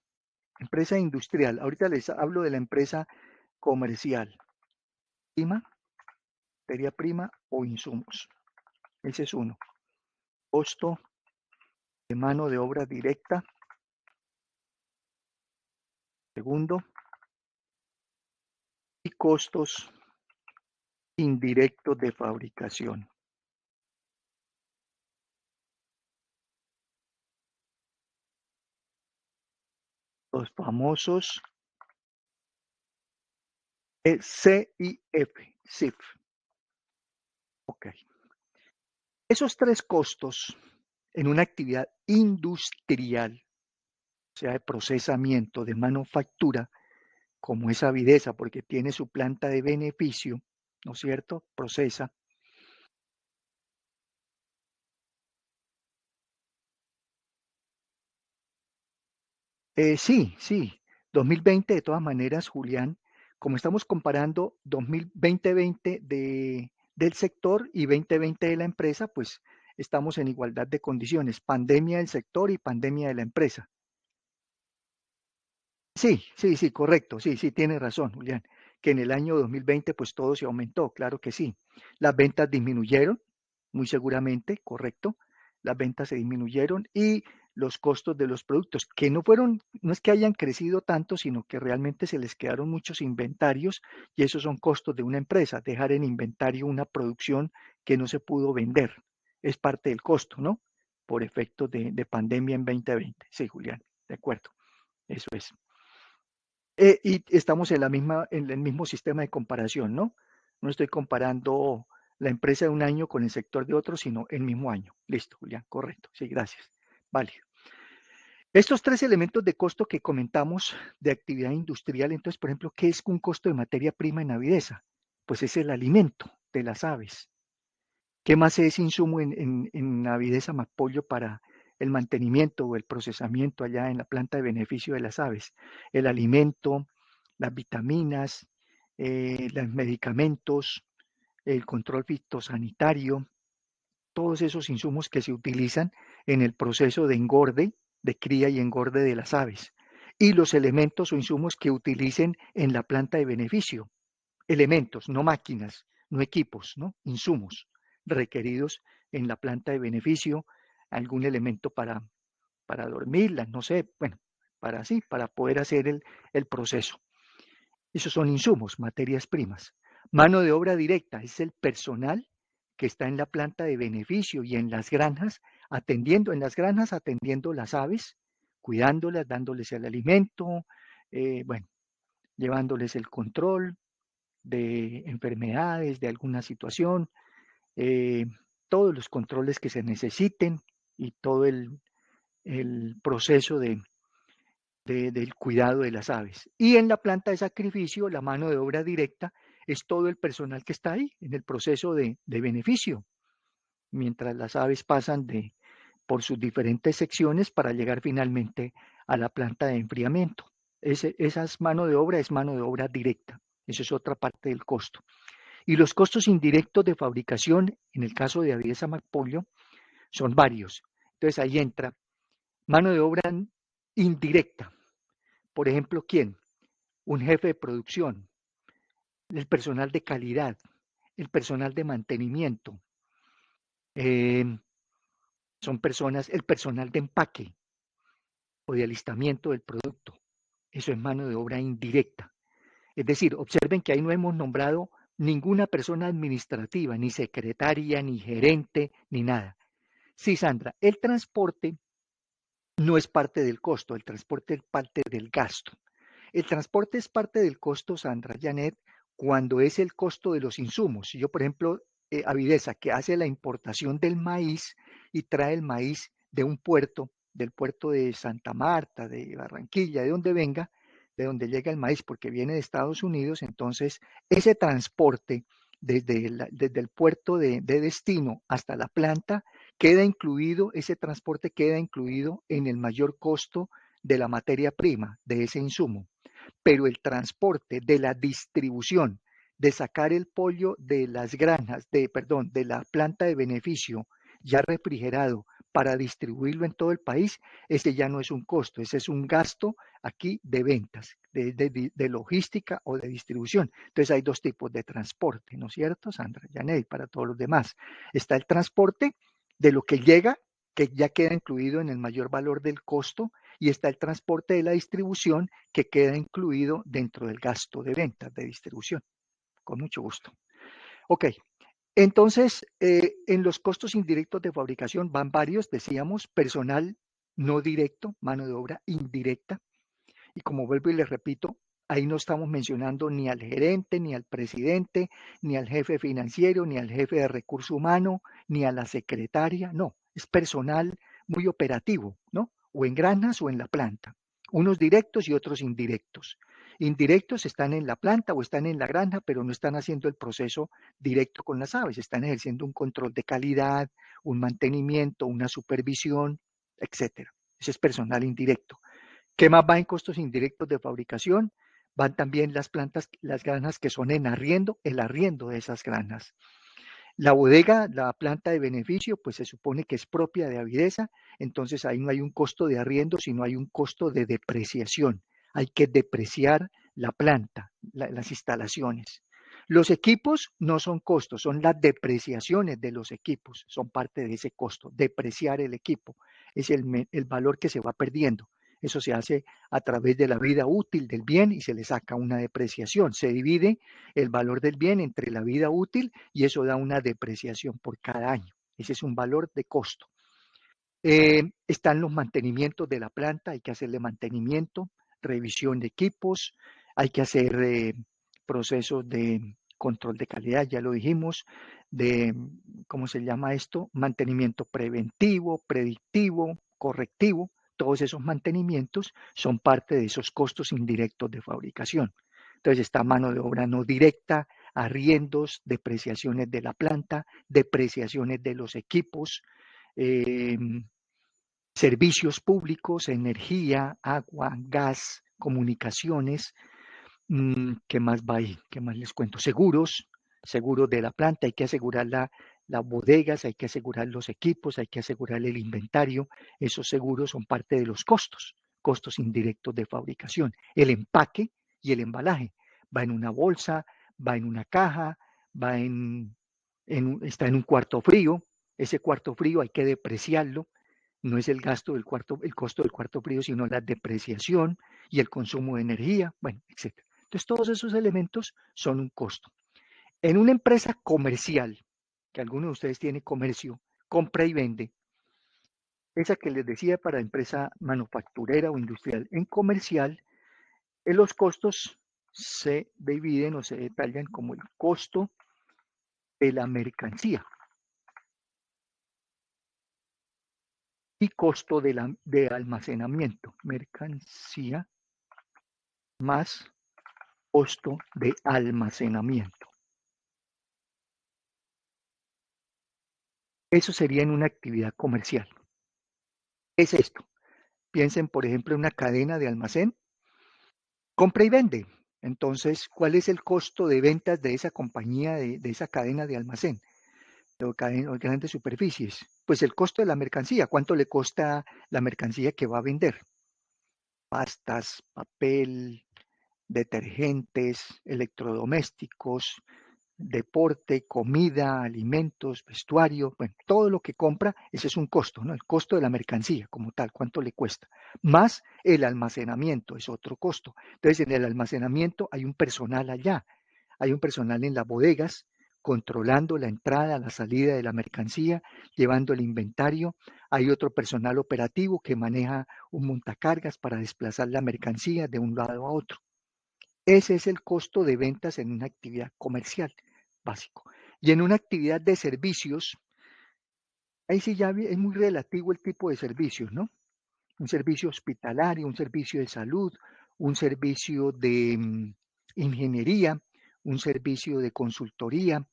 empresa industrial. Ahorita les hablo de la empresa comercial. Materia prima o insumos. Ese es uno. Costo de mano de obra directa. Segundo. Y costos indirectos de fabricación. Los famosos CIF. Ok. Esos tres costos en una actividad industrial, o sea, de procesamiento, de manufactura, como es Avidesa, porque tiene su planta de beneficio, ¿no es cierto? Procesa. Sí. 2020, de todas maneras, Julián, como estamos comparando 2020 del sector y 2020 de la empresa, pues estamos en igualdad de condiciones, pandemia del sector y pandemia de la empresa. Sí, correcto, sí, tiene razón, Julián, que en el año 2020 pues todo se aumentó, claro que sí. Las ventas disminuyeron, muy seguramente, correcto. Las ventas se disminuyeron y los costos de los productos, que no es que hayan crecido tanto, sino que realmente se les quedaron muchos inventarios, y esos son costos de una empresa, dejar en inventario una producción que no se pudo vender. Es parte del costo, ¿no? Por efectos de pandemia en 2020. Sí, Julián, de acuerdo, eso es. Y estamos en el mismo sistema de comparación, ¿no? No estoy comparando la empresa de un año con el sector de otro, sino el mismo año. Listo, Julián, correcto. Sí, gracias. Válido. Estos tres elementos de costo que comentamos de actividad industrial, entonces, por ejemplo, ¿qué es un costo de materia prima en Avidesa? Pues es el alimento de las aves. ¿Qué más es insumo en Avidesa Macpollo para el mantenimiento o el procesamiento allá en la planta de beneficio de las aves? El alimento, las vitaminas, los medicamentos, el control fitosanitario, todos esos insumos que se utilizan en el proceso de engorde, de cría y engorde de las aves. Y los elementos o insumos que utilicen en la planta de beneficio. Elementos, no máquinas, no equipos, ¿no? Insumos requeridos en la planta de beneficio, algún elemento para dormirlas, no sé, bueno, para poder hacer el proceso. Esos son insumos, materias primas. Mano de obra directa es el personal que está en la planta de beneficio y en las granjas atendiendo las aves, cuidándolas, dándoles el alimento, bueno, llevándoles el control de enfermedades, de alguna situación, todos los controles que se necesiten y todo el proceso del cuidado de las aves. Y en la planta de sacrificio, la mano de obra directa es todo el personal que está ahí en el proceso de beneficio, mientras las aves pasan por sus diferentes secciones para llegar finalmente a la planta de enfriamiento. Esa mano de obra es mano de obra directa. Eso es otra parte del costo. Y los costos indirectos de fabricación, en el caso de Avidesa Macpollo, son varios. Entonces ahí entra mano de obra indirecta. Por ejemplo, ¿quién? Un jefe de producción, el personal de calidad, el personal de mantenimiento, son personas, el personal de empaque o de alistamiento del producto. Eso es mano de obra indirecta. Es decir, observen que ahí no hemos nombrado ninguna persona administrativa, ni secretaria, ni gerente, ni nada. Sí, Sandra, el transporte no es parte del costo, el transporte es parte del gasto. El transporte es parte del costo, Sandra, Janet, cuando es el costo de los insumos. Si yo, por ejemplo, Avidesa, que hace la importación del maíz y trae el maíz de un puerto, del puerto de Santa Marta, de Barranquilla, de donde venga, de donde llega el maíz, porque viene de Estados Unidos, entonces ese transporte desde el puerto de destino hasta la planta queda incluido, ese transporte queda incluido en el mayor costo de la materia prima, de ese insumo. Pero el transporte de la distribución, de sacar el pollo de las granjas, de la planta de beneficio ya refrigerado para distribuirlo en todo el país, ese ya no es un costo, ese es un gasto aquí de ventas, de logística o de distribución. Entonces hay dos tipos de transporte, ¿no es cierto, Sandra? Janet, para todos los demás. Está el transporte de lo que llega, que ya queda incluido en el mayor valor del costo, y está el transporte de la distribución que queda incluido dentro del gasto de ventas de distribución. Con mucho gusto. Ok, entonces en los costos indirectos de fabricación van varios, decíamos, personal no directo, mano de obra indirecta, y como vuelvo y les repito, ahí no estamos mencionando ni al gerente, ni al presidente, ni al jefe financiero, ni al jefe de recurso humano, ni a la secretaria, no, es personal muy operativo, ¿no? O en granjas o en la planta, unos directos y otros indirectos. Indirectos están en la planta o están en la granja, pero no están haciendo el proceso directo con las aves, están ejerciendo un control de calidad, un mantenimiento, una supervisión, etcétera. Ese es personal indirecto. ¿Qué más va en costos indirectos de fabricación? Van también las plantas, las granjas que son en arriendo, el arriendo de esas granjas. La bodega, la planta de beneficio, pues se supone que es propia de Avidesa, entonces ahí no hay un costo de arriendo, sino hay un costo de depreciación. Hay que depreciar la planta, las instalaciones. Los equipos no son costos, son las depreciaciones de los equipos, son parte de ese costo. Depreciar el equipo es el valor que se va perdiendo. Eso se hace a través de la vida útil del bien y se le saca una depreciación. Se divide el valor del bien entre la vida útil y eso da una depreciación por cada año. Ese es un valor de costo. Están los mantenimientos de la planta, hay que hacerle mantenimiento, revisión de equipos, hay que hacer procesos de control de calidad, ya lo dijimos, de, ¿cómo se llama esto? Mantenimiento preventivo, predictivo, correctivo. Todos esos mantenimientos son parte de esos costos indirectos de fabricación. Entonces está mano de obra no directa, arriendos, depreciaciones de la planta, depreciaciones de los equipos, servicios públicos, energía, agua, gas, comunicaciones. ¿Qué más va ahí? ¿Qué más les cuento? Seguros de la planta, hay que asegurar las bodegas, hay que asegurar los equipos, hay que asegurar el inventario. Esos seguros son parte de los costos indirectos de fabricación. El empaque y el embalaje va en una bolsa, va en una caja, está en un cuarto frío. Ese cuarto frío hay que depreciarlo. No es el costo del cuarto frío, sino la depreciación y el consumo de energía, bueno, etc. Entonces, todos esos elementos son un costo. En una empresa comercial, que alguno de ustedes tiene comercio, compra y vende, esa que les decía para empresa manufacturera o industrial, en comercial, los costos se dividen o se detallan como el costo de la mercancía y costo de almacenamiento. Mercancía más costo de almacenamiento. Eso sería en una actividad comercial. ¿Qué es esto? Piensen, por ejemplo, en una cadena de almacén. Compra y vende. Entonces, ¿cuál es el costo de ventas de esa compañía, de esa cadena de almacén? O grandes superficies. Pues el costo de la mercancía. ¿Cuánto le cuesta la mercancía que va a vender? Pastas, papel, detergentes, electrodomésticos, deporte, comida, alimentos, vestuario, bueno, todo lo que compra, ese es un costo, ¿no? El costo de la mercancía como tal, cuánto le cuesta. Más el almacenamiento es otro costo. Entonces, en el almacenamiento hay un personal allá, hay un personal en las bodegas controlando la entrada, la salida de la mercancía, llevando el inventario. Hay otro personal operativo que maneja un montacargas para desplazar la mercancía de un lado a otro. Ese es el costo de ventas en una actividad comercial básico. Y en una actividad de servicios, ahí sí ya es muy relativo el tipo de servicios, ¿no? Un servicio hospitalario, un servicio de salud, un servicio de ingeniería, un servicio de consultoría,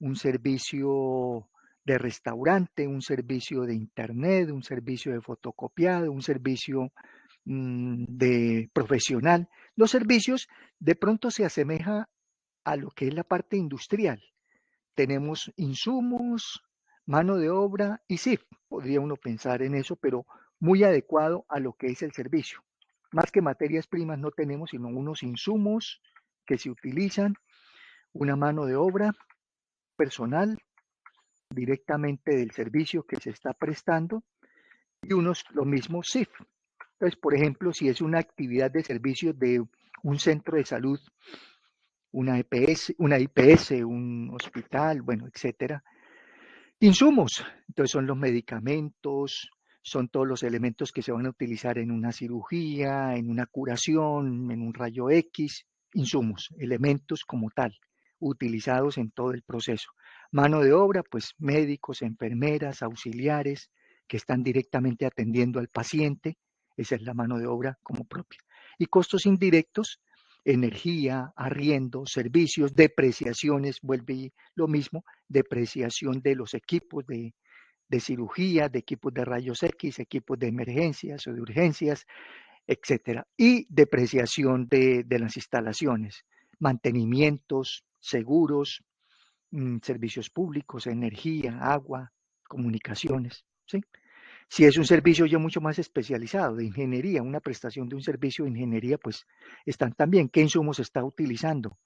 un servicio de restaurante, un servicio de internet, un servicio de fotocopiado, un servicio de profesional. Los servicios de pronto se asemeja a lo que es la parte industrial. Tenemos insumos, mano de obra y sí, podría uno pensar en eso, pero muy adecuado a lo que es el servicio. Más que materias primas no tenemos sino unos insumos que se utilizan, una mano de obra personal directamente del servicio que se está prestando y unos lo mismo SIF. Entonces, por ejemplo, si es una actividad de servicio de un centro de salud, una IPS, un hospital, bueno, etcétera. Insumos, entonces son los medicamentos, son todos los elementos que se van a utilizar en una cirugía, en una curación, en un rayo X, insumos, elementos como tal, utilizados en todo el proceso. Mano de obra, pues médicos, enfermeras, auxiliares, que están directamente atendiendo al paciente, esa es la mano de obra como propia. Y costos indirectos, energía, arriendo, servicios, depreciaciones, vuelve lo mismo, depreciación de los equipos de cirugía, de equipos de rayos X, equipos de emergencias o de urgencias, etcétera. Y depreciación de las instalaciones, mantenimientos, seguros, servicios públicos, energía, agua, comunicaciones, ¿sí? Si es un servicio ya mucho más especializado de ingeniería, una prestación de un servicio de ingeniería, pues están también qué insumos se está utilizando,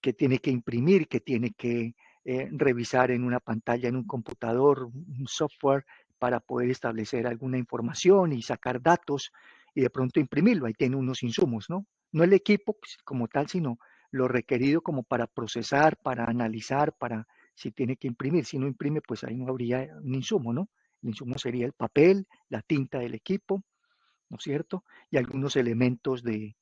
qué tiene que imprimir, qué tiene que revisar en una pantalla, en un computador, un software para poder establecer alguna información y sacar datos y de pronto imprimirlo. Ahí tiene unos insumos, ¿no? No el equipo como tal, sino lo requerido como para procesar, para analizar, para si tiene que imprimir. Si no imprime, pues ahí no habría un insumo, ¿no? El insumo sería el papel, la tinta del equipo, ¿no es cierto? Y algunos elementos de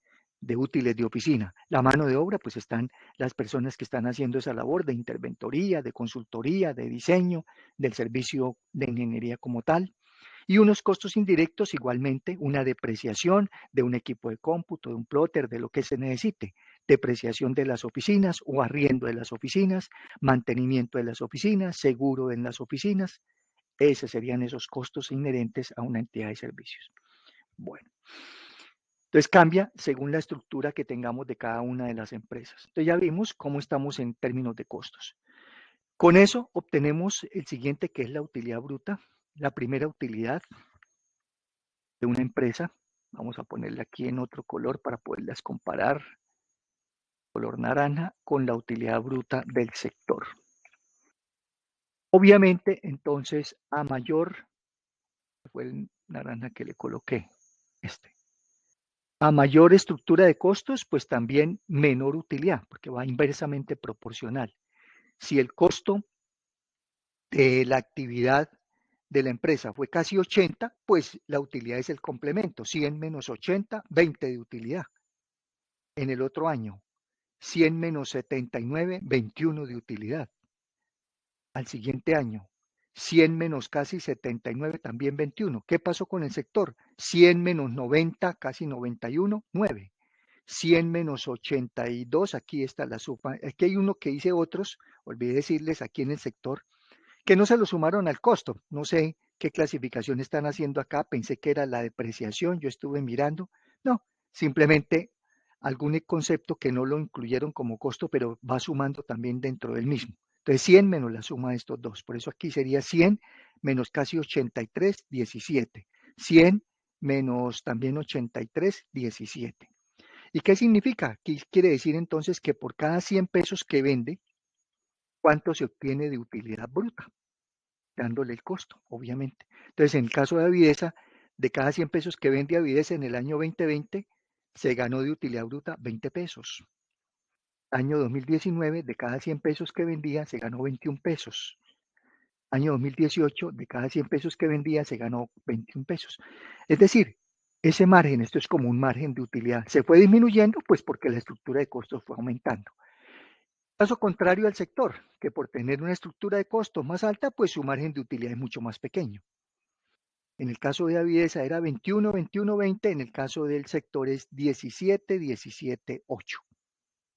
útiles de oficina. La mano de obra, pues están las personas que están haciendo esa labor de interventoría, de consultoría, de diseño, del servicio de ingeniería como tal. Y unos costos indirectos, igualmente, una depreciación de un equipo de cómputo, de un plotter, de lo que se necesite, depreciación de las oficinas o arriendo de las oficinas, mantenimiento de las oficinas, seguro en las oficinas. Esos serían esos costos inherentes a una entidad de servicios. Bueno, entonces cambia según la estructura que tengamos de cada una de las empresas. Entonces ya vimos cómo estamos en términos de costos. Con eso obtenemos el siguiente, que es la utilidad bruta. La primera utilidad de una empresa, vamos a ponerla aquí en otro color para poderlas comparar, color naranja, con la utilidad bruta del sector. Obviamente, entonces, a mayor, fue el naranja que le coloqué, a mayor estructura de costos, pues también menor utilidad, porque va inversamente proporcional. Si el costo de la actividad de la empresa fue casi 80, pues la utilidad es el complemento, 100 menos 80, 20 de utilidad. En el otro año, 100 menos 79, 21 de utilidad. Al siguiente año, 100 menos casi 79, también 21. ¿Qué pasó con el sector? 100 menos 90, casi 91, 9. 100 menos 82, aquí está la suma. Aquí hay uno que hice otros, olvidé decirles aquí en el sector, que no se lo sumaron al costo. No sé qué clasificación están haciendo acá, pensé que era la depreciación, yo estuve mirando. No, simplemente algún concepto que no lo incluyeron como costo, pero va sumando también dentro del mismo. Entonces 100 menos la suma de estos dos. Por eso aquí sería 100 menos casi 83, 17. 100 menos también 83, 17. ¿Y qué significa? ¿Qué quiere decir entonces? Que por cada 100 pesos que vende, ¿cuánto se obtiene de utilidad bruta? Dándole el costo, obviamente. Entonces, en el caso de Avidesa, de cada 100 pesos que vende Avidesa en el año 2020, se ganó de utilidad bruta 20 pesos. Año 2019, de cada 100 pesos que vendía, se ganó 21 pesos. Año 2018, de cada 100 pesos que vendía, se ganó 21 pesos. Es decir, ese margen, esto es como un margen de utilidad, se fue disminuyendo, pues porque la estructura de costos fue aumentando. Caso contrario al sector, que por tener una estructura de costos más alta, pues su margen de utilidad es mucho más pequeño. En el caso de Avidesa era 21, 21, 20, en el caso del sector es 17, 17, 8.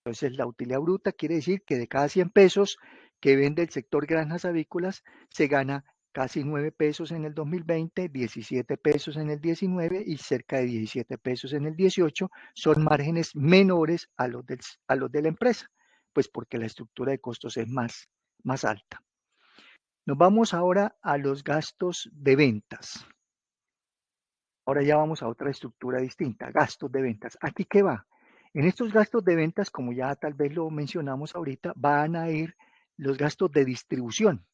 Entonces la utilidad bruta quiere decir que de cada 100 pesos que vende el sector granjas avícolas, se gana casi 9 pesos en el 2020, 17 pesos en el 19 y cerca de 17 pesos en el 18. Son márgenes menores a los de la empresa, pues porque la estructura de costos es más alta. Nos vamos ahora a los gastos de ventas. Ahora ya vamos a otra estructura distinta, gastos de ventas. ¿Aquí qué va? En estos gastos de ventas, como ya tal vez lo mencionamos ahorita, van a ir los gastos de distribución.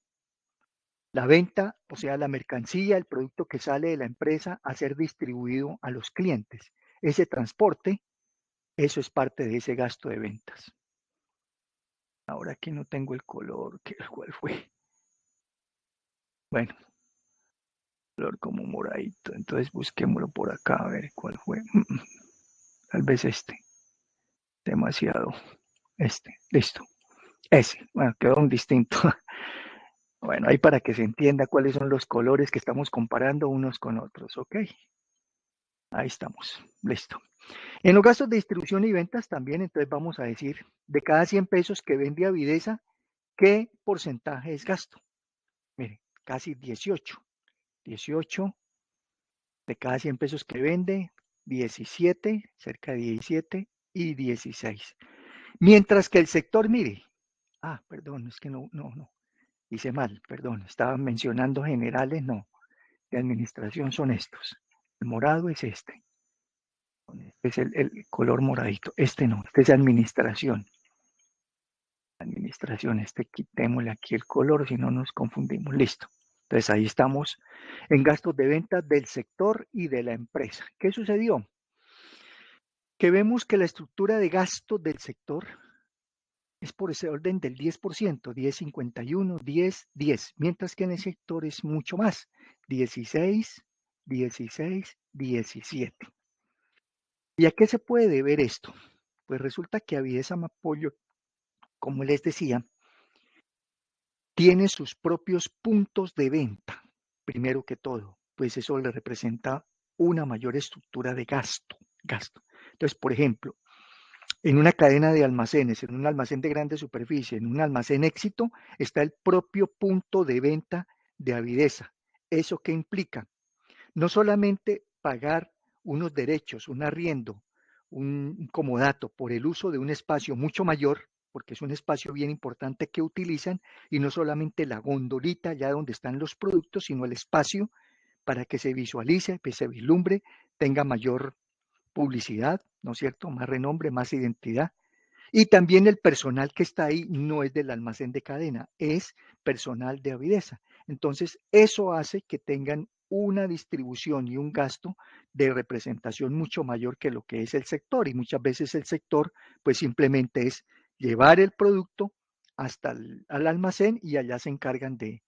La venta, o sea, la mercancía, el producto que sale de la empresa a ser distribuido a los clientes. Ese transporte, eso es parte de ese gasto de ventas. Ahora aquí no tengo el color, ¿cuál fue? Bueno, color como moradito. Entonces busquémoslo por acá a ver cuál fue. Tal vez este. Demasiado. Listo. Ese. Bueno, quedó un distinto. Bueno, ahí para que se entienda cuáles son los colores que estamos comparando unos con otros, ¿ok? Ahí estamos. Listo. En los gastos de distribución y ventas también, entonces vamos a decir, de cada 100 pesos que vende Avidesa, ¿qué porcentaje es gasto? Mire, casi 18. 18 de cada 100 pesos que vende, 17, cerca de 17 y 16. Mientras que el sector, mire, perdón, es que no, hice mal, perdón, estaba mencionando generales, no, de administración son estos. El morado es este. Es el color moradito. Este no, este es administración. Administración, quitémosle aquí el color, si no nos confundimos. Listo. Entonces ahí estamos en gastos de venta del sector y de la empresa. ¿Qué sucedió? Que vemos que la estructura de gastos del sector es por ese orden del 10%, 10,51, 10, 10, mientras que en el sector es mucho más, 16, 16, 17. ¿Y a qué se puede deber esto? Pues resulta que Avidesa Mapollo, como les decía, tiene sus propios puntos de venta, primero que todo, pues eso le representa una mayor estructura de gasto. Entonces, por ejemplo, en una cadena de almacenes, en un almacén de grande superficie, en un almacén Éxito, está el propio punto de venta de Avidesa. ¿Eso qué implica? No solamente pagar unos derechos, un arriendo, un comodato por el uso de un espacio mucho mayor, porque es un espacio bien importante que utilizan, y no solamente la gondolita allá donde están los productos, sino el espacio para que se visualice, que se vislumbre, tenga mayor publicidad, ¿no es cierto? Más renombre, más identidad. Y también el personal que está ahí no es del almacén de cadena, es personal de Avidesa. Entonces, eso hace que tengan una distribución y un gasto de representación mucho mayor que lo que es el sector. Y muchas veces el sector, pues simplemente es llevar el producto hasta al almacén y allá se encargan de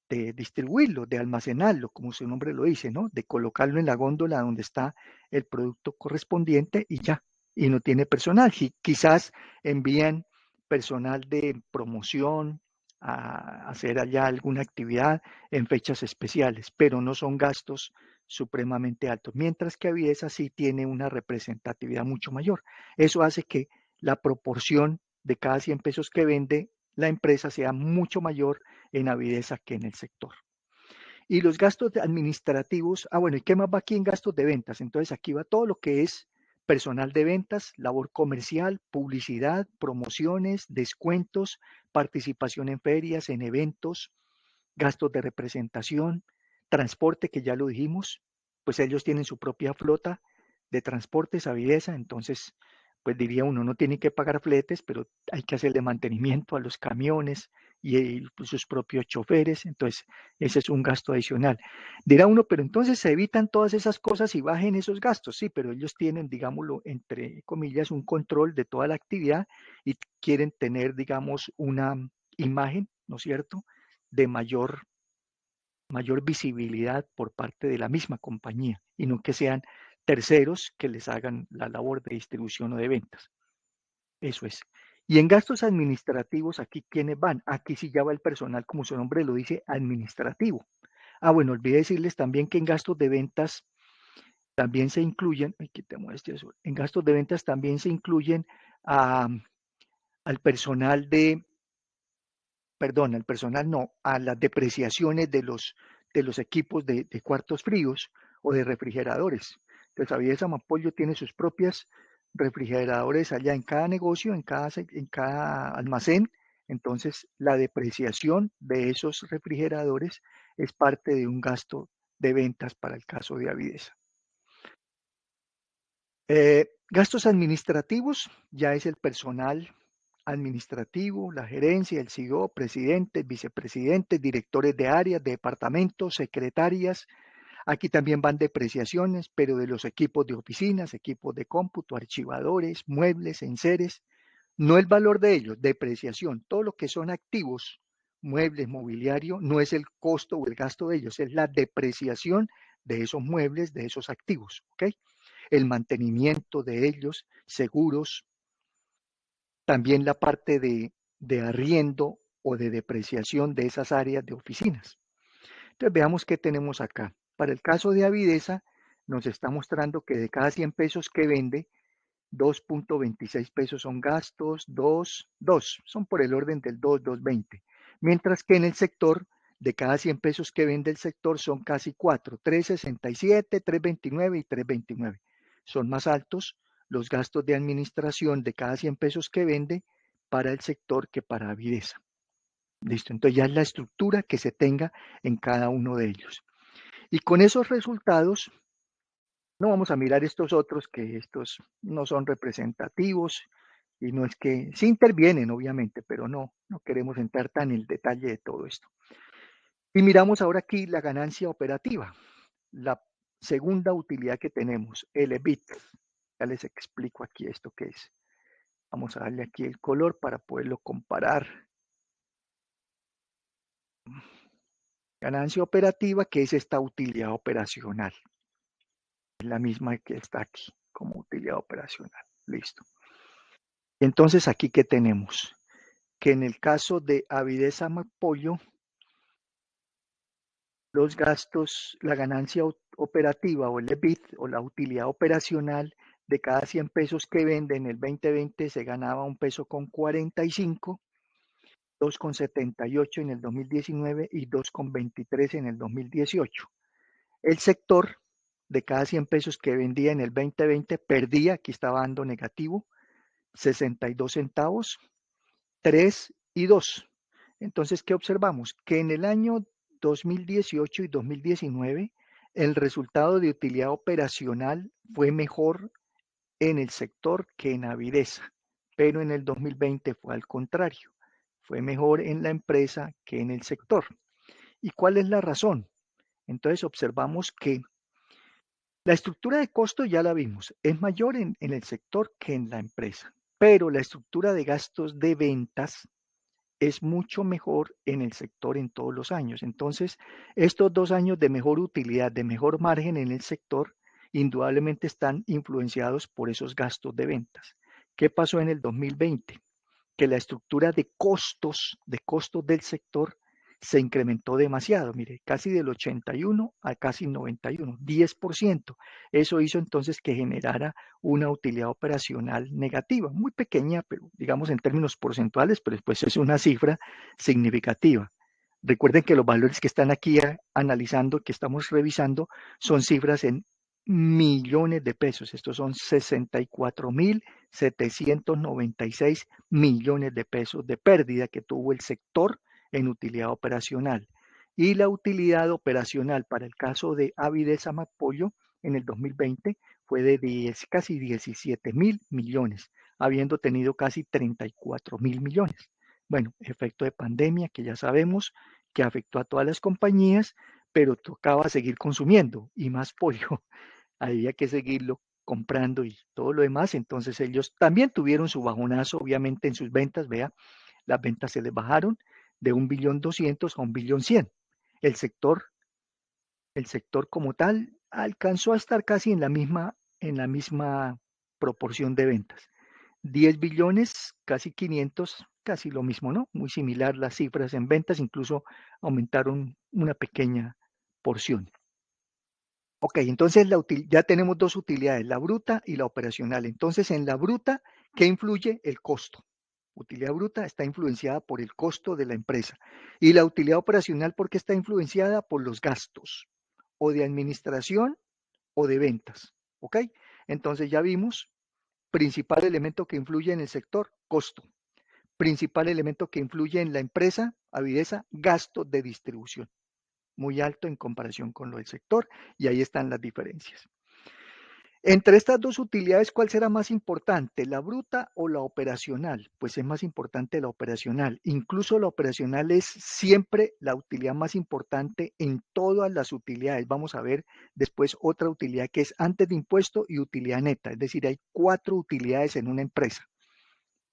distribuirlo, de almacenarlo, como su nombre lo dice, ¿no? De colocarlo en la góndola donde está el producto correspondiente y ya, y no tiene personal. Quizás envían personal de promoción a hacer allá alguna actividad en fechas especiales, pero no son gastos supremamente altos, mientras que Avidesa sí tiene una representatividad mucho mayor. Eso hace que la proporción de cada 100 pesos que vende la empresa sea mucho mayor en Avidesa que en el sector. Y los gastos administrativos, bueno, ¿y qué más va aquí en gastos de ventas? Entonces aquí va todo lo que es personal de ventas, labor comercial, publicidad, promociones, descuentos, participación en ferias, en eventos, gastos de representación, transporte, que ya lo dijimos, pues ellos tienen su propia flota de transportes, Avidesa, entonces, pues diría uno, no tiene que pagar fletes, pero hay que hacerle mantenimiento a los camiones y sus propios choferes. Entonces, ese es un gasto adicional. Dirá uno, pero entonces se evitan todas esas cosas y bajen esos gastos. Sí, pero ellos tienen, digámoslo, entre comillas, un control de toda la actividad y quieren tener, digamos, una imagen, ¿no es cierto?, de mayor visibilidad por parte de la misma compañía y no que sean terceros que les hagan la labor de distribución o de ventas. Eso es. Y en gastos administrativos, aquí, ¿quiénes van? Aquí sí ya va el personal, como su nombre lo dice, administrativo. Ah, bueno, olvidé decirles también que en gastos de ventas también se incluyen, quitemos este azul, en gastos de ventas también se incluyen al personal al personal no, a las depreciaciones de los equipos de cuartos fríos o de refrigeradores. Entonces, Avidesa Amapoyo tiene sus propias refrigeradores allá en cada negocio, en cada almacén. Entonces, la depreciación de esos refrigeradores es parte de un gasto de ventas para el caso de Avidesa. Gastos administrativos, ya es el personal administrativo, la gerencia, el CEO, presidentes, vicepresidentes, directores de áreas, de departamentos, secretarias. Aquí también van depreciaciones, pero de los equipos de oficinas, equipos de cómputo, archivadores, muebles, enseres. No el valor de ellos, depreciación. Todo lo que son activos, muebles, mobiliario, no es el costo o el gasto de ellos, es la depreciación de esos muebles, de esos activos. ¿Ok? El mantenimiento de ellos, seguros, también la parte de arriendo o de depreciación de esas áreas de oficinas. Entonces veamos qué tenemos acá. Para el caso de Avidesa, nos está mostrando que de cada 100 pesos que vende, 2.26 pesos son gastos, 2, son por el orden del 2.20. Mientras que en el sector, de cada 100 pesos que vende el sector, son casi 4, 3.67, 3.29 y 3.29. Son más altos los gastos de administración de cada 100 pesos que vende para el sector que para Avidesa. Listo, entonces ya es la estructura que se tenga en cada uno de ellos. Y con esos resultados, no vamos a mirar estos otros, que estos no son representativos y no es que sí intervienen, obviamente, pero no queremos entrar tan en el detalle de todo esto. Y miramos ahora aquí la ganancia operativa, la segunda utilidad que tenemos, el EBIT. Ya les explico aquí esto qué es. Vamos a darle aquí el color para poderlo comparar. Ganancia operativa, que es esta utilidad operacional. Es la misma que está aquí como utilidad operacional. Listo. Entonces, aquí, ¿qué tenemos? Que en el caso de Avidesa Amapoyo, los gastos, la ganancia operativa o el EBIT o la utilidad operacional de cada 100 pesos que vende en el 2020 se ganaba 1.45 pesos, 2.78 en el 2019 y 2.23 en el 2018. El sector de cada 100 pesos que vendía en el 2020 perdía, aquí estaba dando negativo, 62 centavos, 3 y 2. Entonces, ¿qué observamos? Que en el año 2018 y 2019 el resultado de utilidad operacional fue mejor en el sector que en Avidesa, pero en el 2020 fue al contrario, fue mejor en la empresa que en el sector. ¿Y cuál es la razón? Entonces observamos que la estructura de costo ya la vimos, es mayor en el sector que en la empresa, pero la estructura de gastos de ventas es mucho mejor en el sector en todos los años. Entonces, estos 2 años de mejor utilidad, de mejor margen en el sector, indudablemente están influenciados por esos gastos de ventas. ¿Qué pasó en el 2020? Que la estructura de costos del sector se incrementó demasiado, mire, casi del 81 a casi 91, 10%. Eso hizo entonces que generara una utilidad operacional negativa, muy pequeña, pero digamos en términos porcentuales, pero después es una cifra significativa. Recuerden que los valores que están aquí analizando, que estamos revisando, son cifras en millones de pesos. Estos son 64.796 millones de pesos de pérdida que tuvo el sector en utilidad operacional. Y la utilidad operacional para el caso de Avidesa Amapoyo en el 2020 fue de casi 17.000 millones, habiendo tenido casi 34.000 millones. Bueno, efecto de pandemia que ya sabemos que afectó a todas las compañías, pero tocaba seguir consumiendo y más pollo. Había que seguirlo comprando y todo lo demás. Entonces ellos también tuvieron su bajonazo, obviamente, en sus ventas. Vea, las ventas se les bajaron de 1.200.000.000 a 1.100.000.000. El sector como tal alcanzó a estar casi en la misma proporción de ventas. 10 billones, casi 500, casi lo mismo, ¿no? Muy similar las cifras en ventas, incluso aumentaron una pequeña porción. Ok, entonces ya tenemos dos utilidades, la bruta y la operacional. Entonces, en la bruta, ¿qué influye? El costo. Utilidad bruta está influenciada por el costo de la empresa. Y la utilidad operacional, ¿por qué está influenciada? Por los gastos, o de administración o de ventas. ¿Ok? Entonces ya vimos, principal elemento que influye en el sector, costo. Principal elemento que influye en la empresa, Avidesa, gasto de distribución. Muy alto en comparación con lo del sector, y ahí están las diferencias. Entre estas dos utilidades, ¿cuál será más importante, la bruta o la operacional? Pues es más importante la operacional. Incluso la operacional es siempre la utilidad más importante en todas las utilidades. Vamos a ver después otra utilidad que es antes de impuesto y utilidad neta. Es decir, hay 4 utilidades en una empresa.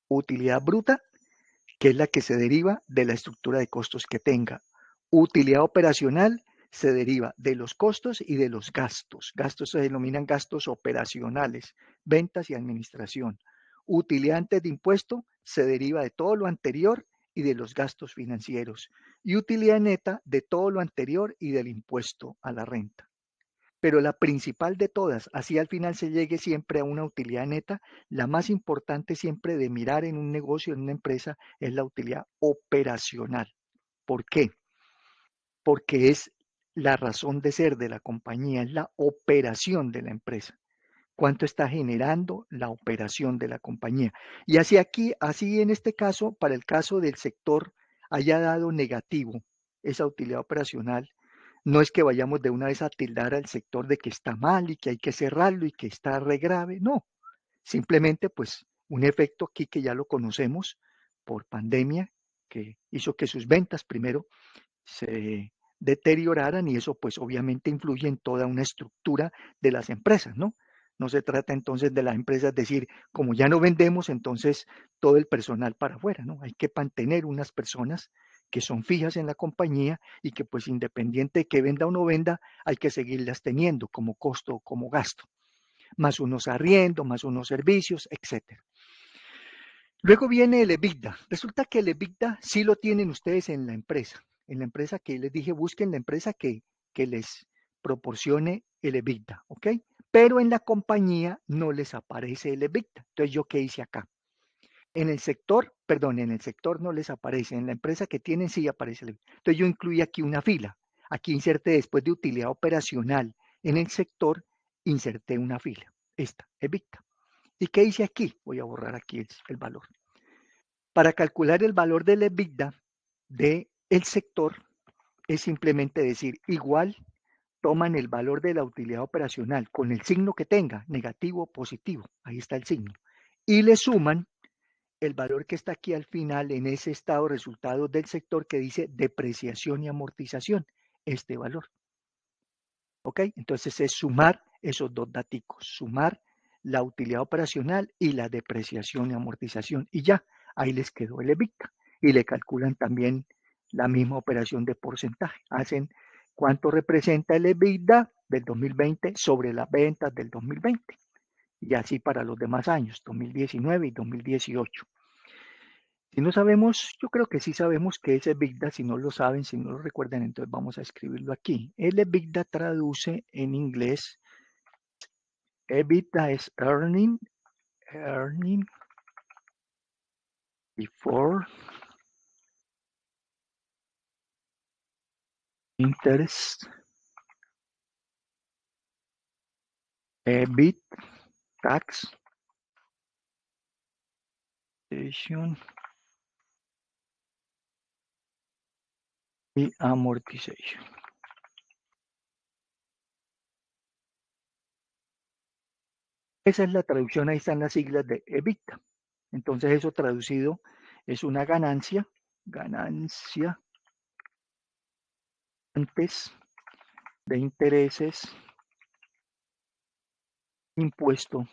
Utilidad bruta, que es la que se deriva de la estructura de costos que tenga. Utilidad operacional se deriva de los costos y de los gastos. Gastos se denominan gastos operacionales, ventas y administración. Utilidad antes de impuesto se deriva de todo lo anterior y de los gastos financieros. Y utilidad neta de todo lo anterior y del impuesto a la renta. Pero la principal de todas, así al final se llegue siempre a una utilidad neta, la más importante siempre de mirar en un negocio, en una empresa, es la utilidad operacional. ¿Por qué? Porque es la razón de ser de la compañía, es la operación de la empresa. ¿Cuánto está generando la operación de la compañía? Y así en este caso, para el caso del sector, haya dado negativo esa utilidad operacional, no es que vayamos de una vez a tildar al sector de que está mal y que hay que cerrarlo y que está re grave, no. Simplemente pues un efecto aquí que ya lo conocemos por pandemia, que hizo que sus ventas primero se deterioraran y eso pues obviamente influye en toda una estructura de las empresas, ¿no? No se trata entonces de las empresas decir, como ya no vendemos, entonces todo el personal para afuera, ¿no? Hay que mantener unas personas que son fijas en la compañía y que pues independiente de que venda o no venda, hay que seguirlas teniendo como costo o como gasto, más unos arriendos, más unos servicios, etcétera. Luego viene el EBITDA. Resulta que el EBITDA sí lo tienen ustedes en la empresa. En la empresa que les dije, busquen la empresa que les proporcione el EBITDA, ¿ok? Pero en la compañía no les aparece el EBITDA. Entonces, ¿yo qué hice acá? En el sector no les aparece. En la empresa que tienen sí aparece el EBITDA. Entonces, yo incluí aquí una fila. Aquí inserté después de utilidad operacional. En el sector inserté una fila. Esta, EBITDA. ¿Y qué hice aquí? Voy a borrar aquí el valor. Para calcular el valor del EBITDA del sector es simplemente decir, igual toman el valor de la utilidad operacional con el signo que tenga, negativo o positivo, ahí está el signo, y le suman el valor que está aquí al final en ese estado de resultados del sector que dice depreciación y amortización, este valor. ¿Ok? Entonces es sumar esos dos daticos, sumar la utilidad operacional y la depreciación y amortización. Y ya, ahí les quedó el EBITDA. Y le calculan también la misma operación de porcentaje. Hacen cuánto representa el EBITDA del 2020 sobre las ventas del 2020. Y así para los demás años, 2019 y 2018. Si no sabemos, yo creo que sí sabemos qué es EBITDA, si no lo saben, si no lo recuerdan, entonces vamos a escribirlo aquí. El EBITDA traduce en inglés, EBITDA es earning before interest, EBIT, tax, y amortization. Esa es la traducción, ahí están las siglas de EBITDA. Entonces eso traducido es una ganancia antes de intereses, impuesto,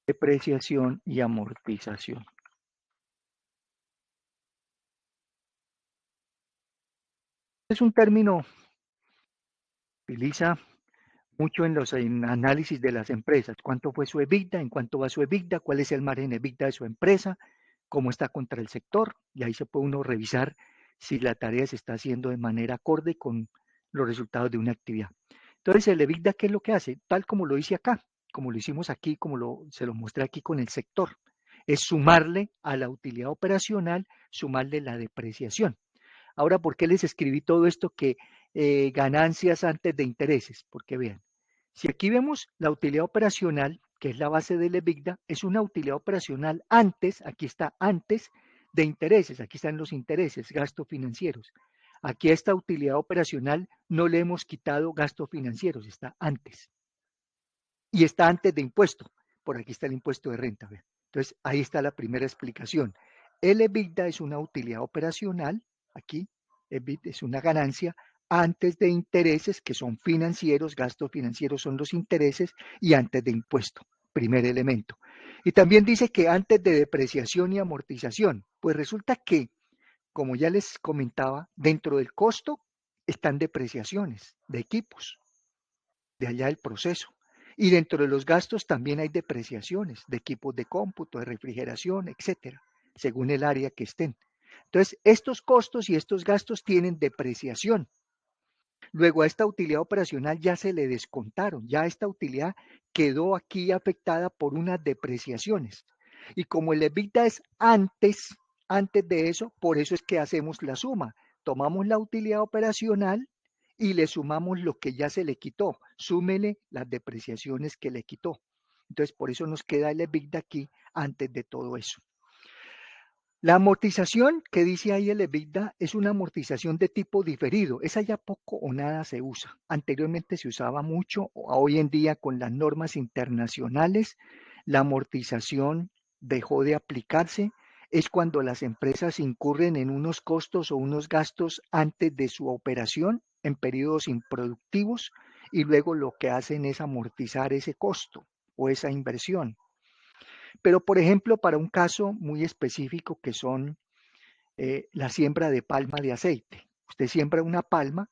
depreciación y amortización. Es un término que utiliza mucho en los análisis de las empresas. ¿Cuánto fue su EBITDA? ¿En cuánto va su EBITDA? ¿Cuál es el margen EBITDA de su empresa? ¿Cómo está contra el sector? Y ahí se puede uno revisar si la tarea se está haciendo de manera acorde con los resultados de una actividad. Entonces, el EBITDA, ¿qué es lo que hace? Tal como lo hice acá, como lo hicimos aquí, se lo mostré aquí con el sector. Es sumarle a la utilidad operacional, sumarle la depreciación. Ahora, ¿por qué les escribí todo esto que ganancias antes de intereses? Porque vean, si aquí vemos la utilidad operacional, que es la base del EBITDA, es una utilidad operacional antes, aquí está antes de intereses, aquí están los intereses, gastos financieros. Aquí a esta utilidad operacional no le hemos quitado gastos financieros, está antes. Y está antes de impuesto, por aquí está el impuesto de renta. Vean. Entonces, ahí está la primera explicación. El EBITDA es una utilidad operacional, aquí, EBITDA es una ganancia antes de intereses, que son financieros, gastos financieros son los intereses, y antes de impuesto, primer elemento. Y también dice que antes de depreciación y amortización, pues resulta que, como ya les comentaba, dentro del costo están depreciaciones de equipos, de allá el proceso. Y dentro de los gastos también hay depreciaciones de equipos de cómputo, de refrigeración, etcétera, según el área que estén. Entonces, estos costos y estos gastos tienen depreciación. Luego a esta utilidad operacional ya se le descontaron, ya esta utilidad quedó aquí afectada por unas depreciaciones. Y como el EBITDA es antes de eso, por eso es que hacemos la suma. Tomamos la utilidad operacional y le sumamos lo que ya se le quitó. Súmele las depreciaciones que le quitó. Entonces, por eso nos queda el EBITDA aquí antes de todo eso. La amortización que dice ahí el EBITDA es una amortización de tipo diferido. Esa ya poco o nada se usa. Anteriormente se usaba mucho. Hoy en día con las normas internacionales, la amortización dejó de aplicarse. Es cuando las empresas incurren en unos costos o unos gastos antes de su operación en periodos improductivos y luego lo que hacen es amortizar ese costo o esa inversión. Pero, por ejemplo, para un caso muy específico que son la siembra de palma de aceite. Usted siembra una palma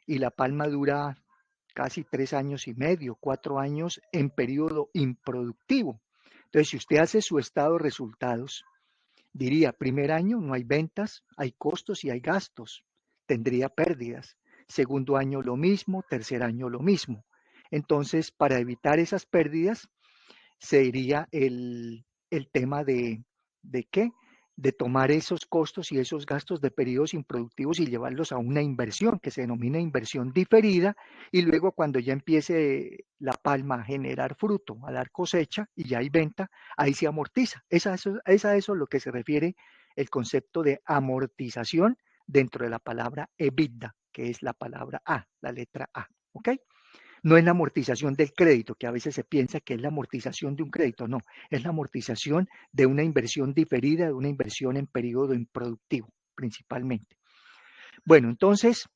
y la palma dura casi 3 años y medio, 4 años en periodo improductivo. Entonces, si usted hace su estado de resultados, diría, primer año no hay ventas, hay costos y hay gastos, tendría pérdidas. Segundo año lo mismo, tercer año lo mismo. Entonces, para evitar esas pérdidas, sería el tema ¿de qué? De tomar esos costos y esos gastos de periodos improductivos y llevarlos a una inversión que se denomina inversión diferida y luego cuando ya empiece la palma a generar fruto, a dar cosecha y ya hay venta, ahí se amortiza. Es a eso lo que se refiere el concepto de amortización dentro de la palabra EBITDA, que es la palabra A, la letra A. ¿Ok? No es la amortización del crédito, que a veces se piensa que es la amortización de un crédito, no, es la amortización de una inversión diferida, de una inversión en periodo improductivo, principalmente. Bueno, entonces,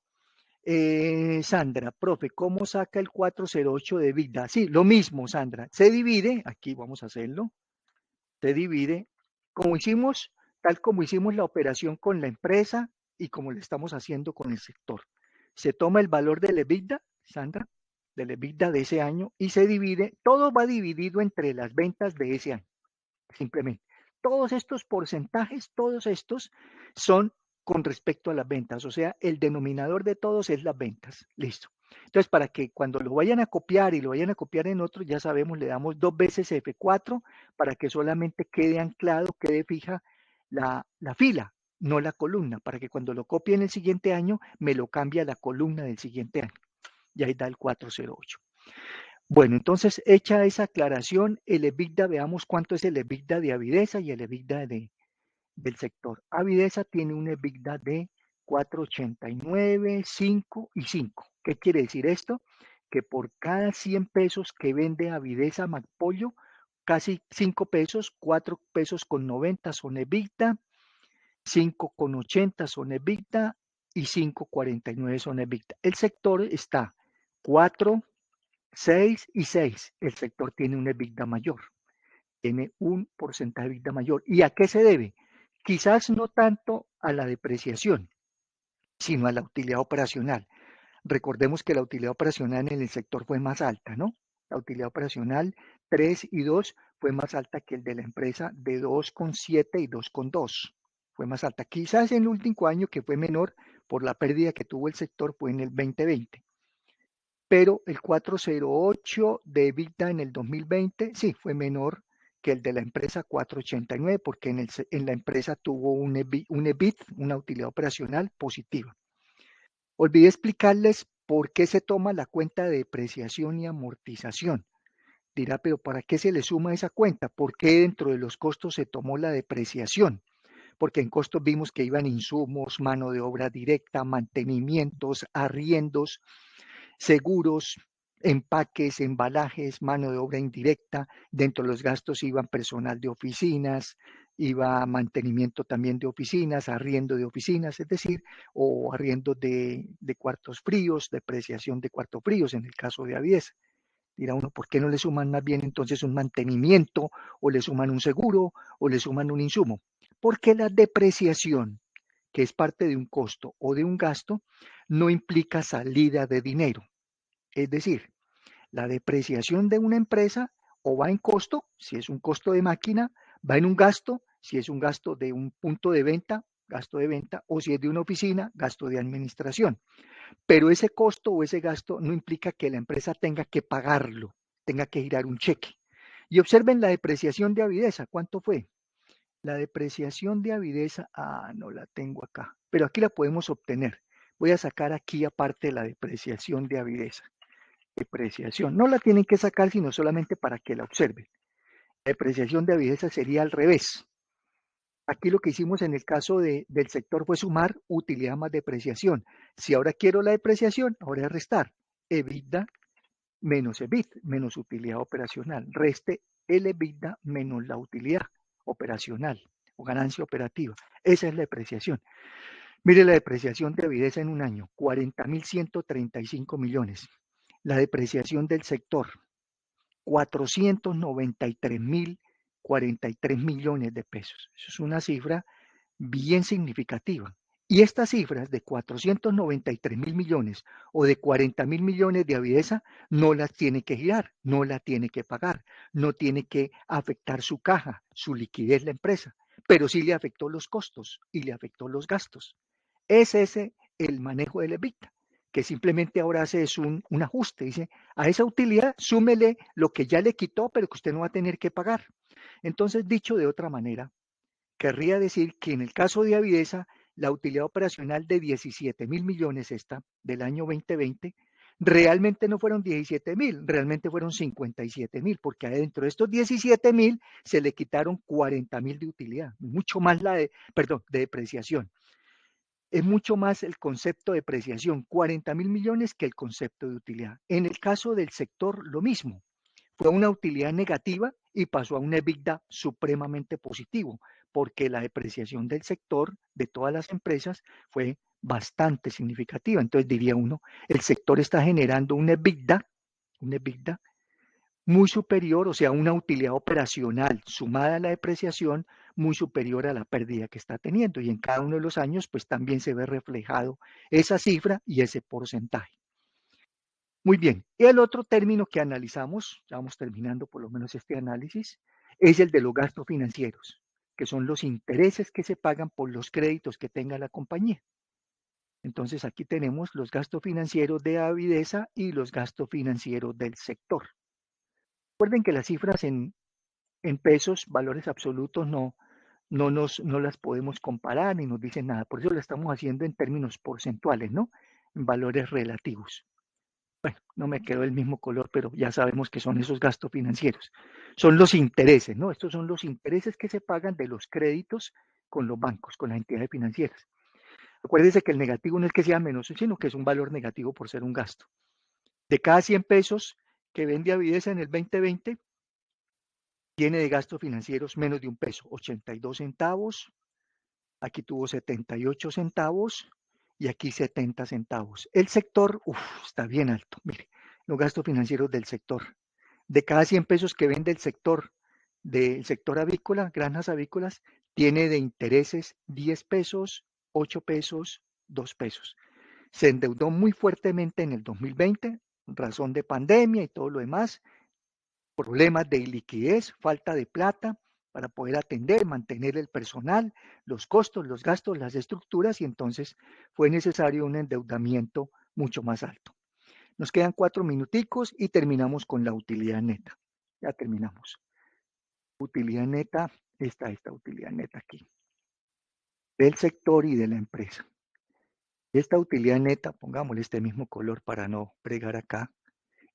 Sandra, profe, ¿cómo saca el 408 de EBITDA? Sí, lo mismo, Sandra, se divide, aquí vamos a hacerlo, se divide, tal como hicimos la operación con la empresa y como le estamos haciendo con el sector. Se toma el valor del EBITDA, Sandra, del EBITDA de ese año y se divide, todo va dividido entre las ventas de ese año, simplemente. Todos estos porcentajes, todos estos son con respecto a las ventas, o sea, el denominador de todos es las ventas, listo. Entonces, para que cuando lo vayan a copiar y lo vayan a copiar en otro, ya sabemos, le damos 2 veces F4 para que solamente quede anclado, quede fija la fila, no la columna, para que cuando lo copie en el siguiente año, me lo cambie a la columna del siguiente año. Y ahí da el 408. Bueno, entonces, hecha esa aclaración, el EBITDA, veamos cuánto es el EBITDA de Avidesa y el EBITDA del sector. Avidesa tiene un EBITDA de 489, 5 y 5. ¿Qué quiere decir esto? Que por cada 100 pesos que vende Avidesa Macpollo, casi 5 pesos, 4 pesos con 90 son EBITDA, 5,80 son EBITDA y 5,49 son EBITDA. El sector está 4, 6 y 6. El sector tiene un EBITDA mayor, tiene un porcentaje de EBITDA mayor. ¿Y a qué se debe? Quizás no tanto a la depreciación, sino a la utilidad operacional. Recordemos que la utilidad operacional en el sector fue más alta, ¿no? La utilidad operacional 3 y 2 fue más alta que el de la empresa de 2,7 y 2,2. Fue más alta. Quizás en el último año que fue menor por la pérdida que tuvo el sector fue en el 2020. Pero el 408 de EBITDA en el 2020 sí fue menor que el de la empresa 489 porque en la empresa tuvo un EBIT, una utilidad operacional positiva. Olvidé explicarles por qué se toma la cuenta de depreciación y amortización. Dirá, pero ¿para qué se le suma esa cuenta? ¿Por qué dentro de los costos se tomó la depreciación? Porque en costos vimos que iban insumos, mano de obra directa, mantenimientos, arriendos, seguros, empaques, embalajes, mano de obra indirecta. Dentro de los gastos iban personal de oficinas, iba mantenimiento también de oficinas, arriendo de oficinas, es decir, o arriendo de cuartos fríos, depreciación de cuartos fríos en el caso de Aviesa. Dirá uno, ¿por qué no le suman más bien entonces un mantenimiento o le suman un seguro o le suman un insumo? Porque la depreciación, que es parte de un costo o de un gasto, no implica salida de dinero. Es decir, la depreciación de una empresa o va en costo, si es un costo de máquina, va en un gasto, si es un gasto de un punto de venta, gasto de venta, o si es de una oficina, gasto de administración. Pero ese costo o ese gasto no implica que la empresa tenga que pagarlo, tenga que girar un cheque. Y observen la depreciación de Avidesa, ¿cuánto fue? La depreciación de Avidesa, no la tengo acá, pero aquí la podemos obtener. Voy a sacar aquí aparte la depreciación de Avidesa. Depreciación, no la tienen que sacar sino solamente para que la observen. La depreciación de Avidesa sería al revés. Aquí lo que hicimos en el caso del sector fue sumar utilidad más depreciación. Si ahora quiero la depreciación, ahora es restar. EBITDA menos EBIT, menos utilidad operacional. Reste el EBITDA menos la utilidad operacional o ganancia operativa. Esa es la depreciación. Mire la depreciación de Avidesa en un año, 40.135 millones. La depreciación del sector, 493.043 millones de pesos. Eso es una cifra bien significativa. Y estas cifras de 493.000 millones o de 40.000 millones de Avidesa no las tiene que girar, no la tiene que pagar, no tiene que afectar su caja, su liquidez la empresa, pero sí le afectó los costos y le afectó los gastos. Es ese el manejo del EBITDA, que simplemente ahora hace es un ajuste, dice, a esa utilidad súmele lo que ya le quitó, pero que usted no va a tener que pagar. Entonces, dicho de otra manera, querría decir que en el caso de Avidesa, la utilidad operacional de 17.000 millones esta del año 2020, realmente no fueron 17.000, realmente fueron 57.000, porque adentro de estos 17.000 se le quitaron 40.000 de utilidad, mucho más de depreciación. Es mucho más el concepto de depreciación, 40.000 millones que el concepto de utilidad. En el caso del sector, lo mismo. Fue una utilidad negativa y pasó a un EBITDA supremamente positivo, porque la depreciación del sector de todas las empresas fue bastante significativa. Entonces diría uno, el sector está generando un EBITDA muy superior, o sea, una utilidad operacional sumada a la depreciación muy superior a la pérdida que está teniendo. Y en cada uno de los años, pues también se ve reflejado esa cifra y ese porcentaje. Muy bien, y el otro término que analizamos, ya vamos terminando por lo menos este análisis, es el de los gastos financieros, que son los intereses que se pagan por los créditos que tenga la compañía. Entonces aquí tenemos los gastos financieros de Avidesa y los gastos financieros del sector. Recuerden que las cifras en pesos, valores absolutos, no las podemos comparar ni nos dicen nada. Por eso lo estamos haciendo en términos porcentuales, ¿no? En valores relativos. Bueno, no me quedó el mismo color, pero ya sabemos que son esos gastos financieros. Son los intereses, ¿no? Estos son los intereses que se pagan de los créditos con los bancos, con las entidades financieras. Acuérdense que el negativo no es que sea menos, sino que es un valor negativo por ser un gasto. De cada 100 pesos que vende Avidesa en el 2020, Tiene de gastos financieros menos de 1 peso, 82 centavos. Aquí tuvo 78 centavos y aquí 70 centavos. El sector, está bien alto. Mire, los gastos financieros del sector. De cada 100 pesos que vende el sector del sector avícola, granjas avícolas, tiene de intereses 10 pesos, 8 pesos, 2 pesos. Se endeudó muy fuertemente en el 2020, razón de pandemia y todo lo demás, problemas de liquidez, falta de plata para poder atender, mantener el personal, los costos, los gastos, las estructuras, y entonces fue necesario un endeudamiento mucho más alto. Nos quedan 4 minuticos y terminamos con la utilidad neta. Ya terminamos. Utilidad neta, esta utilidad neta aquí, del sector y de la empresa. Esta utilidad neta, pongámosle este mismo color para no pregar acá,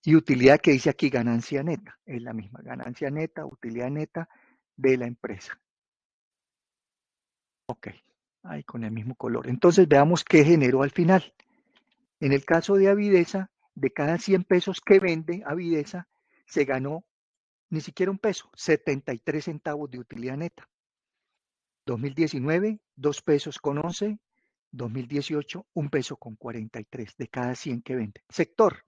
y utilidad que dice aquí ganancia neta, es la misma, ganancia neta, utilidad neta de la empresa. Ok, ahí con el mismo color. Entonces veamos qué generó al final. En el caso de Avidesa, de cada 100 pesos que vende Avidesa, se ganó ni siquiera 1 peso, 73 centavos de utilidad neta. 2019, 2 pesos con 11, 2018, 1 peso con 43 de cada 100 que vende. Sector,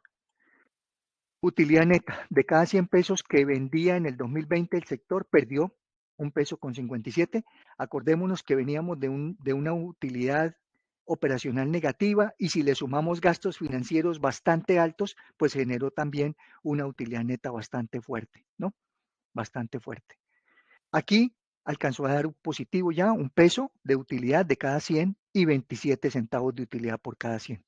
utilidad neta, de cada 100 pesos que vendía en el 2020 el sector perdió 1 peso con 57. Acordémonos que veníamos de una utilidad operacional negativa y si le sumamos gastos financieros bastante altos, pues generó también una utilidad neta bastante fuerte, ¿no? Bastante fuerte. Aquí alcanzó a dar un positivo ya, 1 peso de utilidad de cada 100 y 27 centavos de utilidad por cada 100.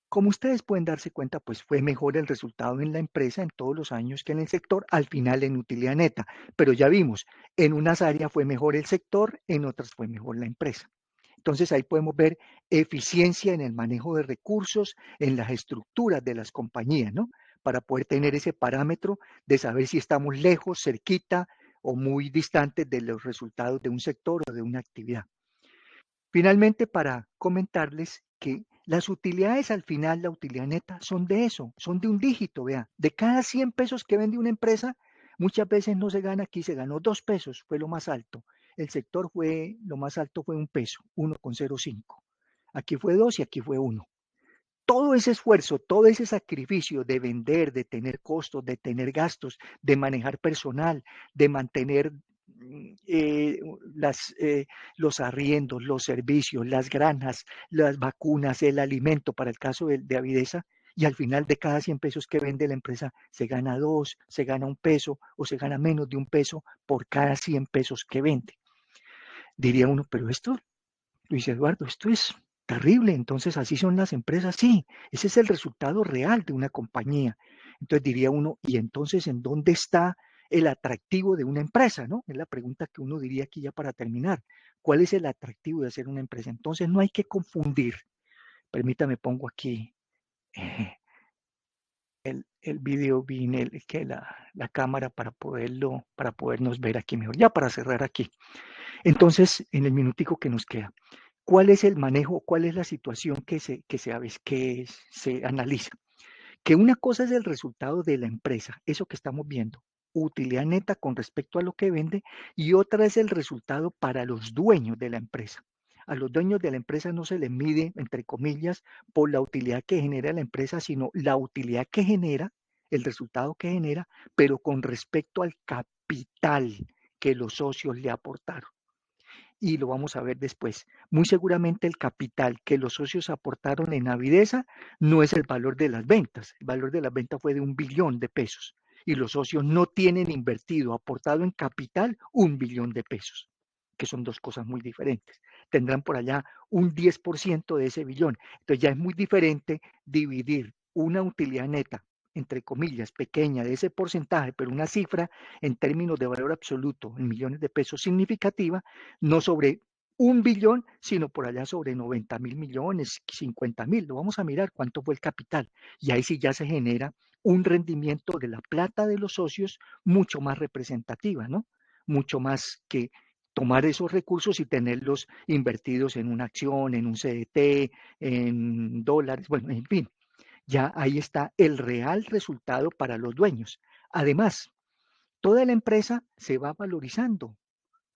Como ustedes pueden darse cuenta, pues fue mejor el resultado en la empresa en todos los años que en el sector, al final en utilidad neta. Pero ya vimos, en unas áreas fue mejor el sector, en otras fue mejor la empresa. Entonces ahí podemos ver eficiencia en el manejo de recursos, en las estructuras de las compañías, ¿no? Para poder tener ese parámetro de saber si estamos lejos, cerquita o muy distantes de los resultados de un sector o de una actividad. Finalmente, para comentarles que las utilidades al final, la utilidad neta, son de eso, son de un dígito, vea. De cada 100 pesos que vende una empresa, muchas veces no se gana aquí, se ganó 2 pesos, fue lo más alto. El sector fue, lo más alto fue 1 peso, 1,05. Aquí fue 2 y aquí fue 1. Todo ese esfuerzo, todo ese sacrificio de vender, de tener costos, de tener gastos, de manejar personal, de mantener los arriendos, los servicios, las granjas, las vacunas, el alimento, para el caso de Avidesa, y al final de cada 100 pesos que vende la empresa se gana 2, se gana 1 peso o se gana menos de 1 peso por cada 100 pesos que vende. Diría uno, pero esto, Luis Eduardo, esto es terrible, entonces así son las empresas. Sí, ese es el resultado real de una compañía. Entonces diría uno, ¿y entonces en dónde está el atractivo de una empresa? ¿No? Es la pregunta que uno diría aquí ya para terminar. ¿Cuál es el atractivo de hacer una empresa? Entonces no hay que confundir. Permítame, pongo aquí el video, la cámara para podernos ver aquí mejor. Ya para cerrar aquí. Entonces, en el minutico que nos queda, ¿cuál es el manejo, cuál es la situación que se analiza? Que una cosa es el resultado de la empresa, eso que estamos viendo, utilidad neta con respecto a lo que vende, y otra es el resultado para los dueños de la empresa. A los dueños de la empresa no se les mide, entre comillas, por la utilidad que genera la empresa, sino la utilidad que genera, el resultado que genera, pero con respecto al capital que los socios le aportaron. Y lo vamos a ver después. Muy seguramente el capital que los socios aportaron en Avidesa no es el valor de las ventas. El valor de las ventas fue de 1 billón de pesos y los socios no tienen invertido, aportado en capital 1 billón de pesos, que son dos cosas muy diferentes. Tendrán por allá un 10% de ese billón. Entonces ya es muy diferente dividir una utilidad neta, entre comillas, pequeña de ese porcentaje, pero una cifra en términos de valor absoluto en millones de pesos significativa, no sobre 1 billón, sino por allá sobre 90.000 millones, 50.000. Lo vamos a mirar cuánto fue el capital. Y ahí sí ya se genera un rendimiento de la plata de los socios mucho más representativa, ¿no? Mucho más que tomar esos recursos y tenerlos invertidos en una acción, en un CDT, en dólares, bueno, en fin. Ya ahí está el real resultado para los dueños. Además, toda la empresa se va valorizando,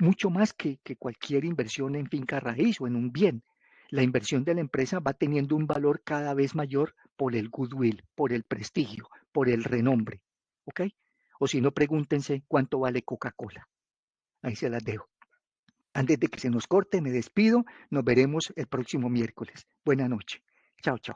mucho más que cualquier inversión en finca raíz o en un bien. La inversión de la empresa va teniendo un valor cada vez mayor por el goodwill, por el prestigio, por el renombre. ¿Ok? O si no, pregúntense cuánto vale Coca-Cola. Ahí se las dejo. Antes de que se nos corte, me despido. Nos veremos el próximo miércoles. Buenas noches. Chao, chao.